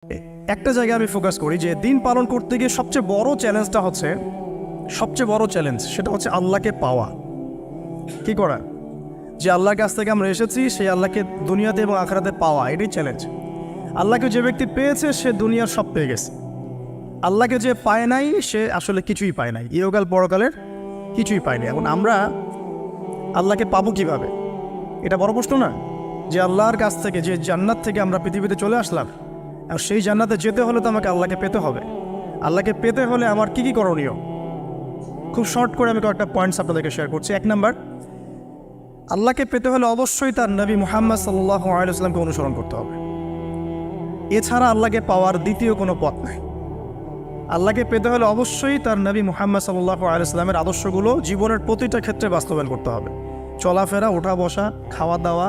একটা জায়গায় আমি ফোকাস করি যে দিন পালন করতে গিয়ে সবচেয়ে বড় চ্যালেঞ্জটা হচ্ছে সেটা হচ্ছে আল্লাহকে পাওয়া। কি করা? যে আল্লাহর কাছ থেকে আমরা এসেছি সেই আল্লাহকে দুনিয়াতে এবং আখিরাতে পাওয়া, এটাই চ্যালেঞ্জ। আল্লাহকে যে ব্যক্তি পেয়েছে সে দুনিয়ার সব পেয়ে গেছে। আল্লাহকে যে পায় নাই সে আসলে কিছুই পায় নাই, ইহকাল পরকালের কিছুই পায়নি। এখন আমরা আল্লাহকে পাবো কিভাবে? এটা বড় প্রশ্ন না? যে আল্লাহর কাছ থেকে, যে জান্নাত থেকে আমরা পৃথিবীতে চলে আসলাম, আর সেই জান্নাতে যেতে হলে তো আমাকে আল্লাহকে পেতে হবে। আল্লাহকে পেতে হলে আমার কি কি করণীয়? খুব শর্ট করে আমি কয়েকটা পয়েন্টস আপনাদেরকে শেয়ার করছি। 1 নাম্বার, আল্লাহকে পেতে হলে অবশ্যই তার নবী মুহাম্মদ সাল্লাল্লাহু আলাইহি ওয়াসাল্লামকে অনুসরণ করতে হবে। এছাড়া আল্লাহকে পাওয়ার দ্বিতীয় কোনো পথ নাই। আল্লাহকে পেতে হলে অবশ্যই তার নবী মুহাম্মদ সাল্লাল্লাহু আলাইহি ওয়াসাল্লামের আদর্শগুলো জীবনের প্রতিটা ক্ষেত্রে বাস্তবায়ন করতে হবে। চলাফেরা, ওঠা বসা, খাওয়া দাওয়া,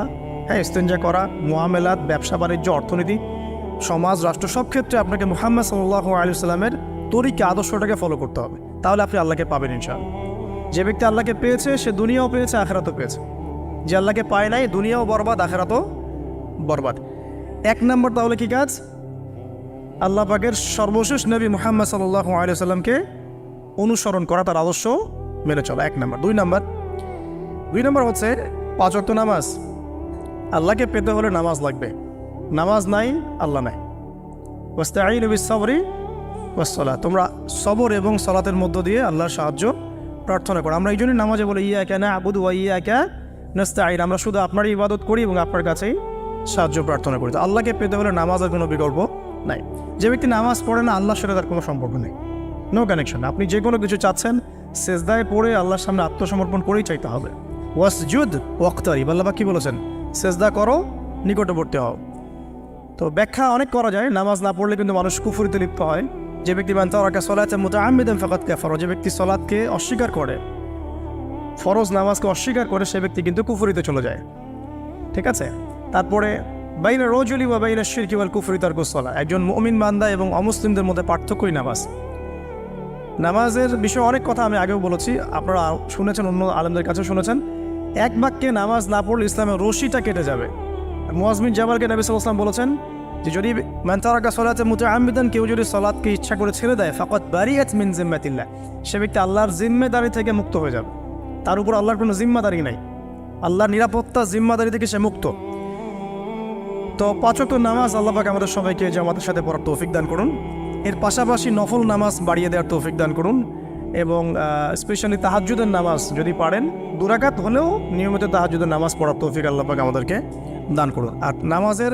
ইস্তেঞ্জা করা, মুআমালাত, ব্যবসা বাণিজ্য, অর্থনীতি, সমাজ, রাষ্ট্র, সব ক্ষেত্রে আপনাকে মুহাম্মদ সাল্লাল্লাহু আলাইহি ওয়াসাল্লামের তরিকা, আদর্শটাকে ফলো করতে হবে। তাহলে আপনি আল্লাহকে পাবেন ইনশাআল্লাহ। যে ব্যক্তি আল্লাহকে পেয়েছে সে দুনিয়াও পেয়েছে, আখিরাতও পেয়েছে। যে আল্লাহকে পায় নাই, দুনিয়াও বরবাদ, আখিরাতও বরবাদ। 1 নম্বর তাহলে কি কাজ? আল্লাহ পাকের সর্বশেষ নবী মুহাম্মদ সাল্লাল্লাহু আলাইহি ওয়াসাল্লামকে অনুসরণ করা, তার আদর্শ মেনে চলা, 1 নম্বর। 2 নম্বর হচ্ছে 5 ওয়াক্ত নামাজ। আল্লাহকে পেতে হলে নামাজ লাগবে। নামাজ নাই, আল্লাহ নাই। ওয়াস্তাঈনু বিস-সাবরি ওয়াস-সালাত, তোমরা সবর এবং সালাতের মধ্য দিয়ে আল্লাহর সাহায্য প্রার্থনা করো। আমরা এই জন্যই নামাজে বলি ইয়াকা না'বুদু ওয়া ইয়াকা নাস্তাঈন, আমরা শুধু আপনারই ইবাদত করি এবং আপনার কাছেই সাহায্য প্রার্থনা করি। তো আল্লাহকে পেতে হলে নামাজের কোনো বিকল্প নাই। যে ব্যক্তি নামাজ পড়ে না, আল্লাহর সাথে তার কোনো সম্পর্ক নেই, নো কানেকশন। আপনি যে কোনো কিছু চাচ্ছেন, সেজদায় পড়ে আল্লাহর সামনে আত্মসমর্পণ করেই চাইতে হবে। ওয়াসজুদ ওয়াক্তারিব, আল্লাহ পাক কি বলেছেন? সেজদা করো, নিকটবর্তী হও। তো ব্যাখ্যা অনেক করা যায়। নামাজ না পড়লে কিন্তু মানুষ কুফরিতে লিপ্ত হয়। যে ব্যক্তি মান তারাকা সালাতান মুতাআম্মিদান ফাকাদ কাফারা, যে ব্যক্তি সালাতকে অস্বীকার করে, ফরজ নামাজকে অস্বীকার করে, সে ব্যক্তি কিন্তু কুফরিতে চলে যায়। ঠিক আছে? তারপরে বাইনা রাজুলি ওয়া বাইনা শিরকি ওয়াল কুফরি তারকুস সালাহ, একজন মুমিন বান্দা এবং অমুসলিমদের মধ্যে পার্থক্যই নামাজ। নামাজের বিষয়ে অনেক কথা আমি আগেও বলেছি, আপনারা শুনেছেন, অন্য আলেমদের কাছে শুনেছেন। এক বাক্যে নামাজ না পড়লে ইসলামের রশিটা কেটে যাবে। মুআয বিন জাবালকে নবী সাল্লাল্লাহু আলাইহি ওয়াসাল্লাম বলেছেন যে যদি মান তারাকা সালাতান মুতাআম্মিদান, কেউ যদি সালাতকে ইচ্ছা করে ছেড়ে দেয়, ফাকাদ বারিআত মিন জিম্মাতিল্লাহ, সে ব্যক্তি আল্লাহর জিম্মেদারি থেকে মুক্ত হয়ে যাবে। তার উপর আল্লাহর কোনো জিম্মাদারি নাই, আল্লাহর নিরাপত্তা, জিম্মাদারি থেকে সে মুক্ত। তো 5 ওয়াক্ত নামাজ আল্লাহ পাক আমাদের সবাইকে জামাতের সাথে পড়ার তৌফিক দান করুন। এর পাশাপাশি নফল নামাজ বাড়িয়ে দেওয়ার তৌফিক দান করুন, এবং স্পেশালি তাহাজ্জুদের নামাজ যদি পারেন 2 রাকাত হলেও নিয়মিত তাহাজ্জুদের নামাজ পড়ার তৌফিক আল্লাহ পাক আমাদেরকে দান করুন। আর নামাজের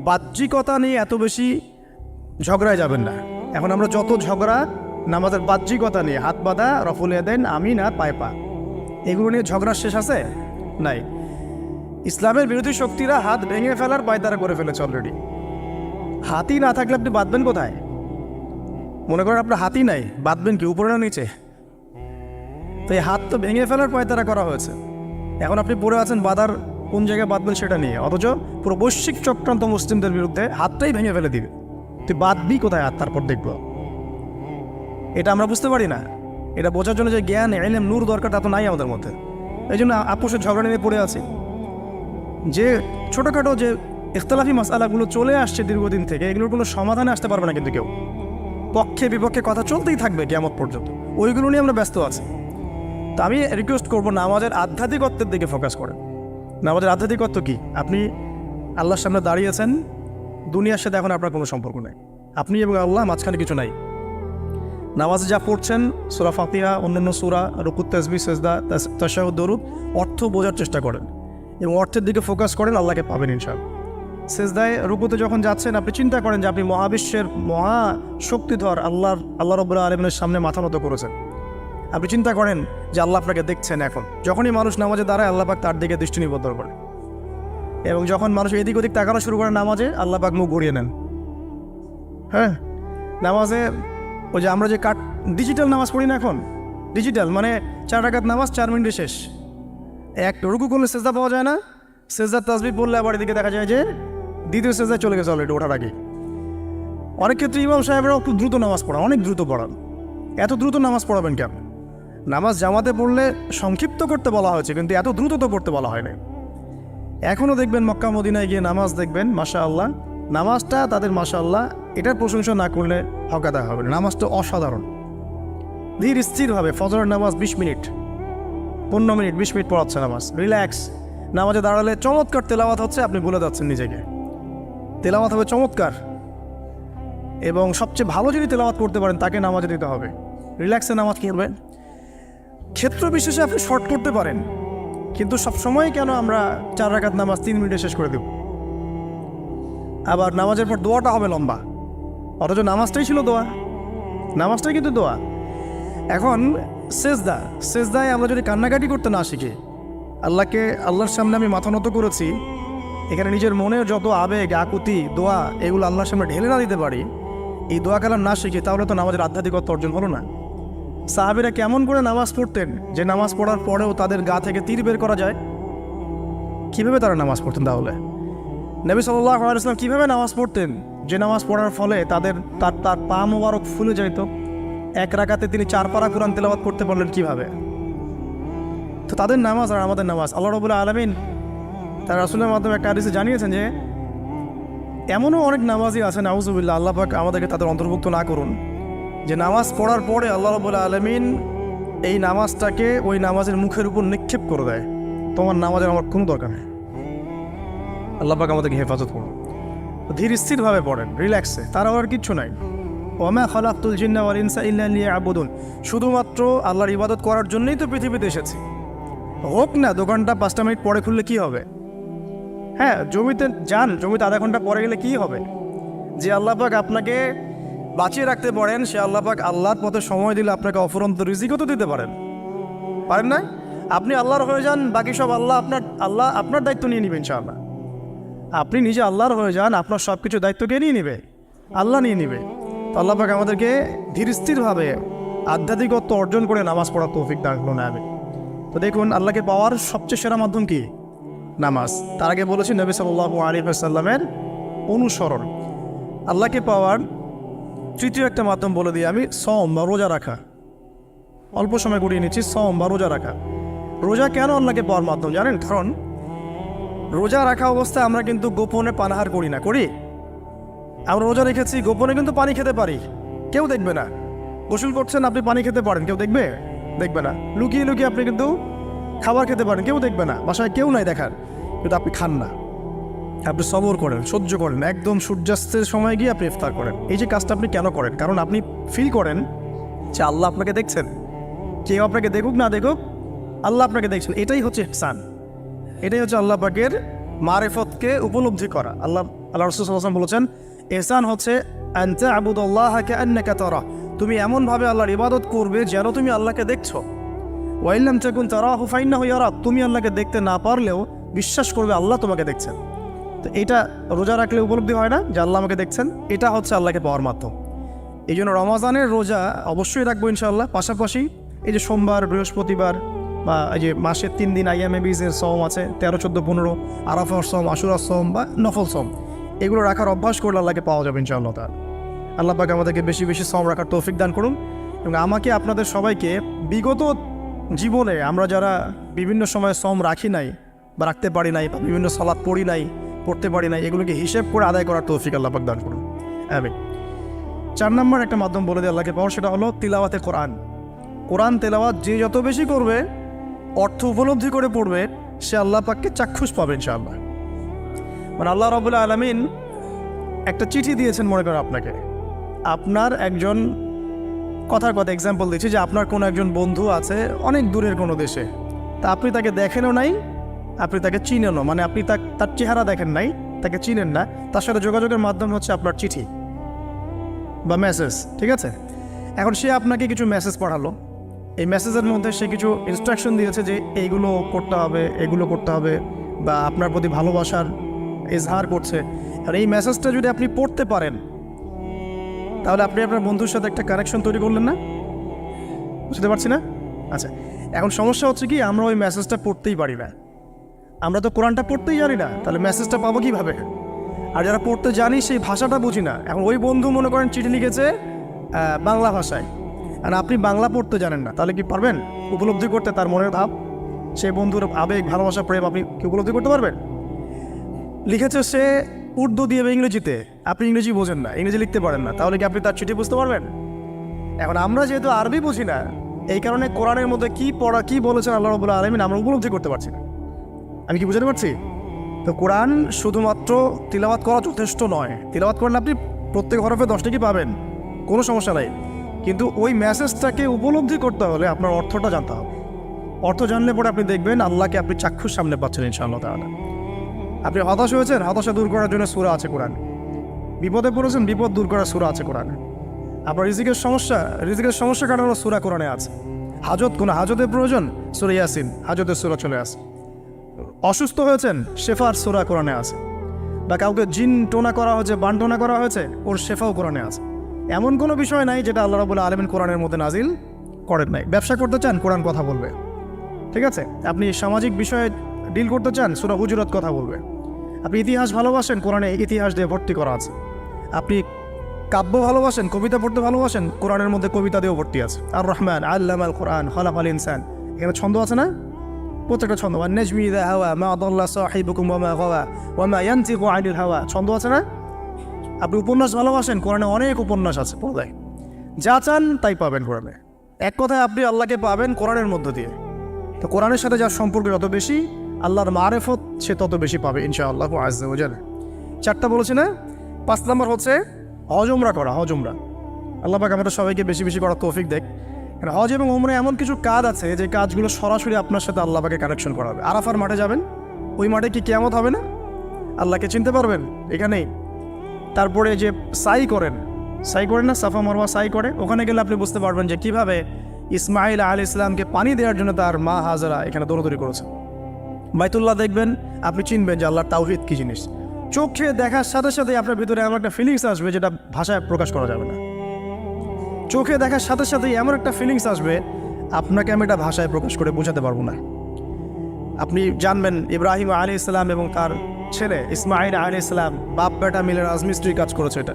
বাহ্যিকতা নিয়ে এত বেশি ঝগড়ায় যাবেন না। এখন আমরা যত ঝগড়া নামাজের বাহ্যিকতা নিয়ে, হাত বাঁধা, রফুল ইয়াদাইন, আমিন আর পায়ে পা, এগুলো নিয়ে ঝগড়ার শেষ আছে? নাই। ইসলামের বিরোধী শক্তিরা হাত ভেঙে ফেলার পায়তারা করে ফেলেছে অলরেডি। হাতই না থাকলে আপনি বাঁধবেন কোথায়? মনে করেন আপনার হাতই নাই, বাঁধবেন কি উপরে না নিচে? তো এই হাত তো ভেঙে ফেলার পায়তারা করা হয়েছে। এখন আপনি পড়ে আছেন বাঁধার কোন জায়গায় বাঁধবেন সেটা নিয়ে, অথচ পুরো বৈশ্বিক চক্রান্ত মুসলিমদের বিরুদ্ধে হাতটাই ভেঙে ফেলে দিবে। তুই বাঁধবি কোথায় হাত? তারপর দেখব। এটা আমরা বুঝতে পারি না। এটা বোঝার জন্য যে জ্ঞান, ইলম, নূর দরকার, তা তো নাই আমাদের মধ্যে। এই জন্য আপোষের ঝগড়া নিয়ে পড়ে আছি। যে ছোটোখাটো যে ইখতিলাফি মাসআলাগুলো চলে আসছে দীর্ঘদিন থেকে, এগুলোর কোনো সমাধানে আসতে পারবে না কিন্তু কেউ। পক্ষে বিপক্ষে কথা চলতেই থাকবে কিয়ামত পর্যন্ত, ওইগুলো নিয়ে আমরা ব্যস্ত আছি। তো আমি রিকোয়েস্ট করবো, নামাজের আধ্যাত্মিকত্বের দিকে ফোকাস করেন। নামাজের আধ্যাত্মিকত্ব কি? আপনি আল্লাহর সামনে দাঁড়িয়েছেন, দুনিয়ার সাথে এখন আপনার কোনো সম্পর্ক নেই, আপনি এবং আল্লাহ, মাঝখানে কিছু নাই। নামাজে যা পড়ছেন, সূরা ফাতিহা, অন্যান্য সূরা, রুকুত, তাসবিহ, সিজদা, তাশাহুদ, দরুদ, অর্থ বোঝার চেষ্টা করেন এবং অর্থের দিকে ফোকাস করেন, আল্লাহকে পাবেন ইনশাআল্লাহ। সিজদায়, রুকুতে যখন যাচ্ছেন, আপনি চিন্তা করেন যে আপনি মহাবিশ্বের মহা শক্তিধর আল্লাহ রাব্বুল আলামিনের সামনে মাথা নত করেছেন। আপনি চিন্তা করেন যে আল্লাহ আপনাকে দেখছেন। এখন যখনই মানুষ নামাজে দাঁড়ায়, আল্লাহ পাক তার দিকে দৃষ্টি নিবদ্ধ করে, এবং যখন মানুষ এদিক ওদিক তাকানো শুরু করে নামাজে, আল্লাহ পাক মুখ ঘুরিয়ে নেন। হ্যাঁ, নামাজে ওই যে আমরা যে ডিজিটাল নামাজ পড়ি না, এখন ডিজিটাল মানে 4 রাকাত নামাজ 4 মিনিটে শেষ। এক রুকু করলে সেজদা পাওয়া যায় না, সেজদার তাসবিহ পড়লে আবার এদিকে দেখা যায় যে দ্বিতীয় সেজদায় চলে গেছে অলরেডি ওঠার আগে। অনেক ক্ষেত্রে ইমাম সাহেবরাও খুব দ্রুত নামাজ পড়ান, অনেক দ্রুত পড়ান। এত দ্রুত নামাজ পড়াবেন কেন? নামাজ জামাতে পড়লে সংক্ষিপ্ত করতে বলা হয়েছে, কিন্তু এত দ্রুত তো পড়তে বলা হয় না। এখনও দেখবেন মক্কা মদিনায় গিয়ে নামাজ দেখবেন, মাশাআল্লাহ, নামাজটা তাদের মাশাআল্লাহ এটার প্রশংসা না করলে হকাদা হবে না। নামাজটা অসাধারণ, ধীর স্থিরভাবে ফজরের নামাজ 20 মিনিট 15 মিনিট 20 মিনিট পড়াচ্ছে নামাজ, রিল্যাক্স। নামাজে দাঁড়ালে চমৎকার তেলাওয়াত হচ্ছে, আপনি ভুলে যাচ্ছেন নিজেকে। তেলাওয়াত হবে চমৎকার, এবং সবচেয়ে ভালো যদি তেলাওয়াত করতে পারেন তাকে নামাজে দিতে হবে। রিল্যাক্সে নামাজ পড়বেন। ক্ষেত্র বিশেষে আপনি শর্ট করতে পারেন, কিন্তু সবসময় কেন আমরা 4 রাকাত নামাজ 3 মিনিটে শেষ করে দেব? আবার নামাজের পর দোয়াটা হবে লম্বা, অথচ নামাজটাই ছিল দোয়া, নামাজটাই কিন্তু দোয়া। এখন সেজদায় আমরা যদি কান্নাকাটি করতে না শিখি, আল্লাহর সামনে আমি মাথা নত করেছি, এখানে নিজের মনের যত আবেগ আকুতি দোয়া এগুলো আল্লাহর সামনে ঢেলে না দিতে পারি, এই দোয়া কালাম না শিখি, তাহলে তো নামাজের আধ্যাত্মিকতা অর্জন হলো না। সাহাবীরা কেমন করে নামাজ পড়তেন যে নামাজ পড়ার পরেও তাদের গা থেকে তীর বের করা যায়? কীভাবে তারা নামাজ পড়তেন? তাহলে নবী সাল্লাল্লাহু আলাইহি ওয়াসাল্লাম কীভাবে নামাজ পড়তেন যে নামাজ পড়ার ফলে তার পা মোবারক ফুলে যাইত? 1 রাকাতে তিনি 4 পারা কোরআন তেলাওয়াত করতে পারলেন কীভাবে? তো তাদের নামাজ আর আমাদের নামাজ, আল্লাহ রাব্বুল আলামিন তার রাসূলের মাধ্যমে একটা হাদিসে জানিয়েছেন যে এমনও অনেক নামাজি আছে, নাউযুবিল্লাহ, আল্লাহ পাক আমাদেরকে তাদের অন্তর্ভুক্ত না করুন, যে নামাজ পড়ার পরে আল্লাহ রাব্বুল আলামিন এই নামাজটাকে ওই নামাজের মুখের উপর নিক্ষেপ করে দেয়, তোমার নামাজের আমার কোনো দরকার নেই। আল্লাহ পাক আমাদেরকে হেফাজত করুন। ধীর স্থিরভাবে পড়েন, রিল্যাক্সে, তার আর কিচ্ছু নাই। ওমা খালাকতুল জিন্না ওয়াল ইনসা ইল্লা লিয়াবুদুন, শুধুমাত্র আল্লাহর ইবাদত করার জন্যই তো পৃথিবীতে এসেছি। হোক না দোকানটা 5টা মিনিট পরে খুললে কি হবে? হ্যাঁ, জমিতে যান, জমিতে আধা ঘন্টা পরে গেলে কি হবে? যে আল্লাহ পাক আপনাকে বাঁচিয়ে রাখতে পারেন, সে আল্লাহ পাক আল্লাহর পথে সময় দিলে আপনাকে অফুরন্ত রিজিকও তো দিতে পারেন না? আপনি আল্লাহর হয়ে যান, বাকি সব আল্লাহ আপনার দায়িত্ব নিয়ে নেবেন ইনশাআল্লাহ। আপনি নিজে আল্লাহর হয়ে যান, আপনার সব কিছু দায়িত্ব কে নিয়ে নেবে? আল্লাহ নিয়ে নেবে। তো আল্লাহ পাক আমাদেরকে ধীর স্থিরভাবে আধ্যাত্মিকত্ব অর্জন করে নামাজ পড়ার তৌফিক দান করুন, আমিন। তো দেখুন, আল্লাহকে পাওয়ার সবচেয়ে সেরা মাধ্যম কি? নামাজ। তার আগে বলেছি নবী সাল্লাল্লাহু আলাইহি ওয়াসাল্লামের অনুসরণ। আল্লাহকে পাওয়ার তৃতীয় একটা মাধ্যম বলে দিই আমি, সওম বা রোজা রাখা। অল্প সময় করিয়ে নিচ্ছি, সওম বা রোজা রাখা। রোজা কেন আল্লাহকে পাওয়ার মাধ্যম জানেন? কারণ রোজা রাখা অবস্থায় আমরা কিন্তু গোপনে পানাহার করি না, করি? আমরা রোজা রেখেছি, গোপনে কিন্তু পানি খেতে পারি, কেউ দেখবে না। গোসল করছেন, আপনি পানি খেতে পারেন, কেউ দেখবে না। লুকিয়ে লুকিয়ে আপনি কিন্তু খাবার খেতে পারেন, কেউ দেখবে না, বাসায় কেউ নাই দেখার, কিন্তু আপনি খান না। আপনি সবর করেন, সহ্য করেন, একদম সূর্যাস্তের সময় গিয়ে আপনি ইফতার করেন। এই যে কাজটা আপনি কেন করেন? কারণ আপনি ফিল করেন যে আল্লাহ আপনাকে দেখছেন। কেউ আপনাকে দেখুক না দেখুক, আল্লাহ আপনাকে দেখছেন। এটাই হচ্ছে ইহসান, এটাই হচ্ছে আল্লাহ পাকের মারিফতকে উপলব্ধি করা। আল্লাহ রাসূল সাল্লাল্লাহু আলাইহি ওয়াসাল্লাম বলেছেন, ইহসান হচ্ছে আন তা'বুদাল্লাহা কাআন্নাকা তারা, তুমি এমনভাবে আল্লাহর ইবাদত করবে যেন তুমি আল্লাহকে দেখছো। ওয়া ইল্লাম তাকুন তারাহু ফাইন্নাহু ইয়ারাক, তুমি আল্লাহকে দেখতে না পারলেও বিশ্বাস করবে আল্লাহ তোমাকে দেখছেন। তো এটা রোজা রাখলে উপলব্ধি হয় না যে আল্লাহ আমাকে দেখছেন? এটা হচ্ছে আল্লাহকে পাওয়ার মাধ্যম। এই জন্য রমাজানের রোজা অবশ্যই রাখবো ইনশাআল্লাহ। পাশাপাশি এই যে সোমবার, বৃহস্পতিবার বা এই যে মাসের 3 দিন আইয়ামে বীজের সওম আছে, 13, 14, 15, আরাফার সওম, আশুরার সওম বা নফল সওম, এগুলো রাখার অভ্যাস করলে আল্লাহকে পাওয়া যাবে ইনশাআল্লাহ তাআলা। আল্লাহ পাক আমাদেরকে বেশি বেশি সওম রাখার তৌফিক দান করুন। এবং আমাকে, আপনাদের সবাইকে বিগত জীবনে আমরা যারা বিভিন্ন সময় সওম রাখি নাই বা রাখতে পারি নাই, বা বিভিন্ন সালাত পড়তে পারি নাই, এগুলোকে হিসেব করে আদায় করার তৌফিক আল্লাহ পাক দান করুন, আমিন। 4 নম্বর একটা মাধ্যম বলে দিয়ে আল্লাহকে পাওয়ার, সেটা হলো তিলাওয়াতে কোরআন তেলাওয়াত যে যত বেশি করবে, অর্থ উপলব্ধি করে পড়বে, সে আল্লাহ পাককে চাক্ষুষ পাবে ইনশাআল্লাহ। মানে আল্লাহ রাব্বুল আলামিন একটা চিঠি দিয়েছেন, মনে করেন আপনাকে, আপনার একজন, কথার কথা এক্সাম্পল দিচ্ছি, যে আপনার কোনো একজন বন্ধু আছে অনেক দূরের কোনো দেশে, তা আপনি তাকে দেখেনও নাই, আপনি তাকে চিনেনও, মানে আপনি তার চেহারা দেখেন নাই, তাকে চিনেন না, তার সাথে যোগাযোগের মাধ্যম হচ্ছে আপনার চিঠি বা মেসেজ, ঠিক আছে? এখন সে আপনাকে কিছু মেসেজ পাঠালো, এই মেসেজের মধ্যে সে কিছু ইনস্ট্রাকশন দিয়েছে যে এইগুলো করতে হবে, এগুলো করতে হবে, বা আপনার প্রতি ভালোবাসার ইজহার করছে। আর এই মেসেজটা যদি আপনি পড়তে পারেন, তাহলে আপনি আপনার বন্ধুর সাথে একটা কানেকশন তৈরি করলেন না? বুঝতে পারছি না? আচ্ছা, এখন সমস্যা হচ্ছে কি, আমরা ওই মেসেজটা পড়তেই পারি না, আমরা তো কোরআনটা পড়তেই জানি না, তাহলে মেসেজটা পাবো কীভাবে? আর যারা পড়তে জানি সেই ভাষাটা বুঝি না। এখন ওই বন্ধু মনে করেন চিঠি লিখেছে বাংলা ভাষায়, আর আপনি বাংলা পড়তে জানেন না, তাহলে কি পারবেন উপলব্ধি করতে তার মনের ভাব, সেই বন্ধুর আবেগ, ভালোবাসা, প্রেম? আপনি কি উপলব্ধি করতে পারবেন? লিখেছে সে উর্দু দিয়ে বা ইংরেজিতে, আপনি ইংরেজি বোঝেন না, ইংরেজি লিখতে পারেন না, তাহলে কি আপনি তার চিঠি বুঝতে পারবেন? এখন আমরা যেহেতু আরবি বুঝি না, এই কারণে কোরআনের মধ্যে কি পড়া কি বলেছেন আল্লাহ রাব্বুল আলামিন আমরা উপলব্ধি করতে পারছি না। আমি কি বুঝতে পারছি? তো কোরআন শুধুমাত্র তিলাওয়াত করা যথেষ্ট নয়। তিলাওয়াত করলে আপনি প্রত্যেক হরফে 10টা কি পাবেন, কোনো সমস্যা নাই, কিন্তু ওই মেসেজটাকে উপলব্ধি করতে হলে আপনার অর্থটা জানতে হবে। অর্থ জানলে পরে আপনি দেখবেন আল্লাহকে আপনি চাক্ষুষ সামনে পাচ্ছেন ইনশাআল্লাহ তাআলা। আপনি হতাশ হয়েছেন, হতাশা দূর করার জন্য সূরা আছে কোরআন। বিপদে পড়েছেন, বিপদ দূর করার সূরা আছে কোরআন। আপনার রিজিকের সমস্যা কাটানোর সূরা কোরআনে আছে। কোনো হাজতের প্রয়োজন, সূরা ইয়াসিন, হাজতের সূরা চলে আসে। অসুস্থ হয়েছেন, শেফার সূরা কোরআনে আছে। বা কাউকে জিন টোনা করা হয়েছে, বান টোনা করা হয়েছে, ওর শেফাও কোরআনে আছে। এমন কোনো বিষয় নাই যেটা আল্লাহ রাব্বুল আলামিন কোরআনের মধ্যে নাজিল করেন নাই। ব্যবসা করতে চান, কোরআন কথা বলবে, ঠিক আছে? আপনি সামাজিক বিষয়ে ডিল করতে চান, সূরা হুজুরাত কথা বলবে। আপনি ইতিহাস ভালোবাসেন, কোরআনে ইতিহাস দিয়ে ভর্তি করা আছে। আপনি কাব্য ভালোবাসেন, কবিতা পড়তে ভালোবাসেন, কোরআনের মধ্যে কবিতা দিয়েও ভর্তি আছে। আর রহমান আল্লামাল কোরআন খালাকাল ইনসান, এখানে ছন্দ আছে না? প্রত্যেকটা ছন্দ, ওয়ান নাজমি ইযা হাওয়া মা আদাল্লা সাহিবুকুম ওয়া মা গাওয়া ওয়া মা ইয়ানতিকু আনিল হাওয়া, ছন্দ আছে না? আপনি উপন্যাস ভালোবাসেন, কোরআনে অনেক উপন্যাস আছে পড়ায়। যা চান তাই পাবেন কোরআনে। এক কথায় আপনি আল্লাহকে পাবেন কোরআনের মধ্য দিয়ে। তো কোরআনের সাথে যার সম্পর্ক যত বেশি, আল্লাহর মারেফত সে তত বেশি পাবে ইনশাআল্লাহ আজ্জা ওয়া জাল। 4টা বলেছি না? 5 নম্বর হচ্ছে হজ উমরা করা। হজ উমরা আল্লাহ পাক আমাদের সবাইকে বেশি বেশি করার তৌফিক দেখ। হজ এবং উমরা এমন কিছু কাজ আছে যে কাজগুলো সরাসরি আপনার সাথে আল্লাহ পাকে কানেকশন করাবে। আরাফার মাঠে যাবেন, ওই মাঠে কি কিয়ামত হবে না? আল্লাহকে চিনতে পারবেন এখানেই। তারপরে যে সাই করেন না, সাফা মারওয়া সাই করে, ওখানে গেলে আপনি বুঝতে পারবেন যে কীভাবে ইসমাইল আলাইহিস সালামকে পানি দেওয়ার জন্য তার মা হাজরা এখানে দৌড়দৌড়ি করেছে। বাইতুল্লাহ দেখবেন, আপনি চিনবেন যে আল্লাহর তাওহীদ কী জিনিস। চোখে দেখার সাথে সাথে আপনার ভিতরে এমন একটা ফিলিংস আসবে যেটা ভাষায় প্রকাশ করা যাবে না। চোখে দেখার সাথে সাথেই এমন একটা ফিলিংস আসবে, আপনাকে আমি এটা ভাষায় প্রকাশ করে বোঝাতে পারবো না। আপনি জানবেন ইব্রাহিম আলাইহিস সালাম এবং তার ছেলে ইসমাইল আলাইহিস সালাম বাপ বেটা মিলে রাজমিস্ত্রি কাজ করেছে। এটা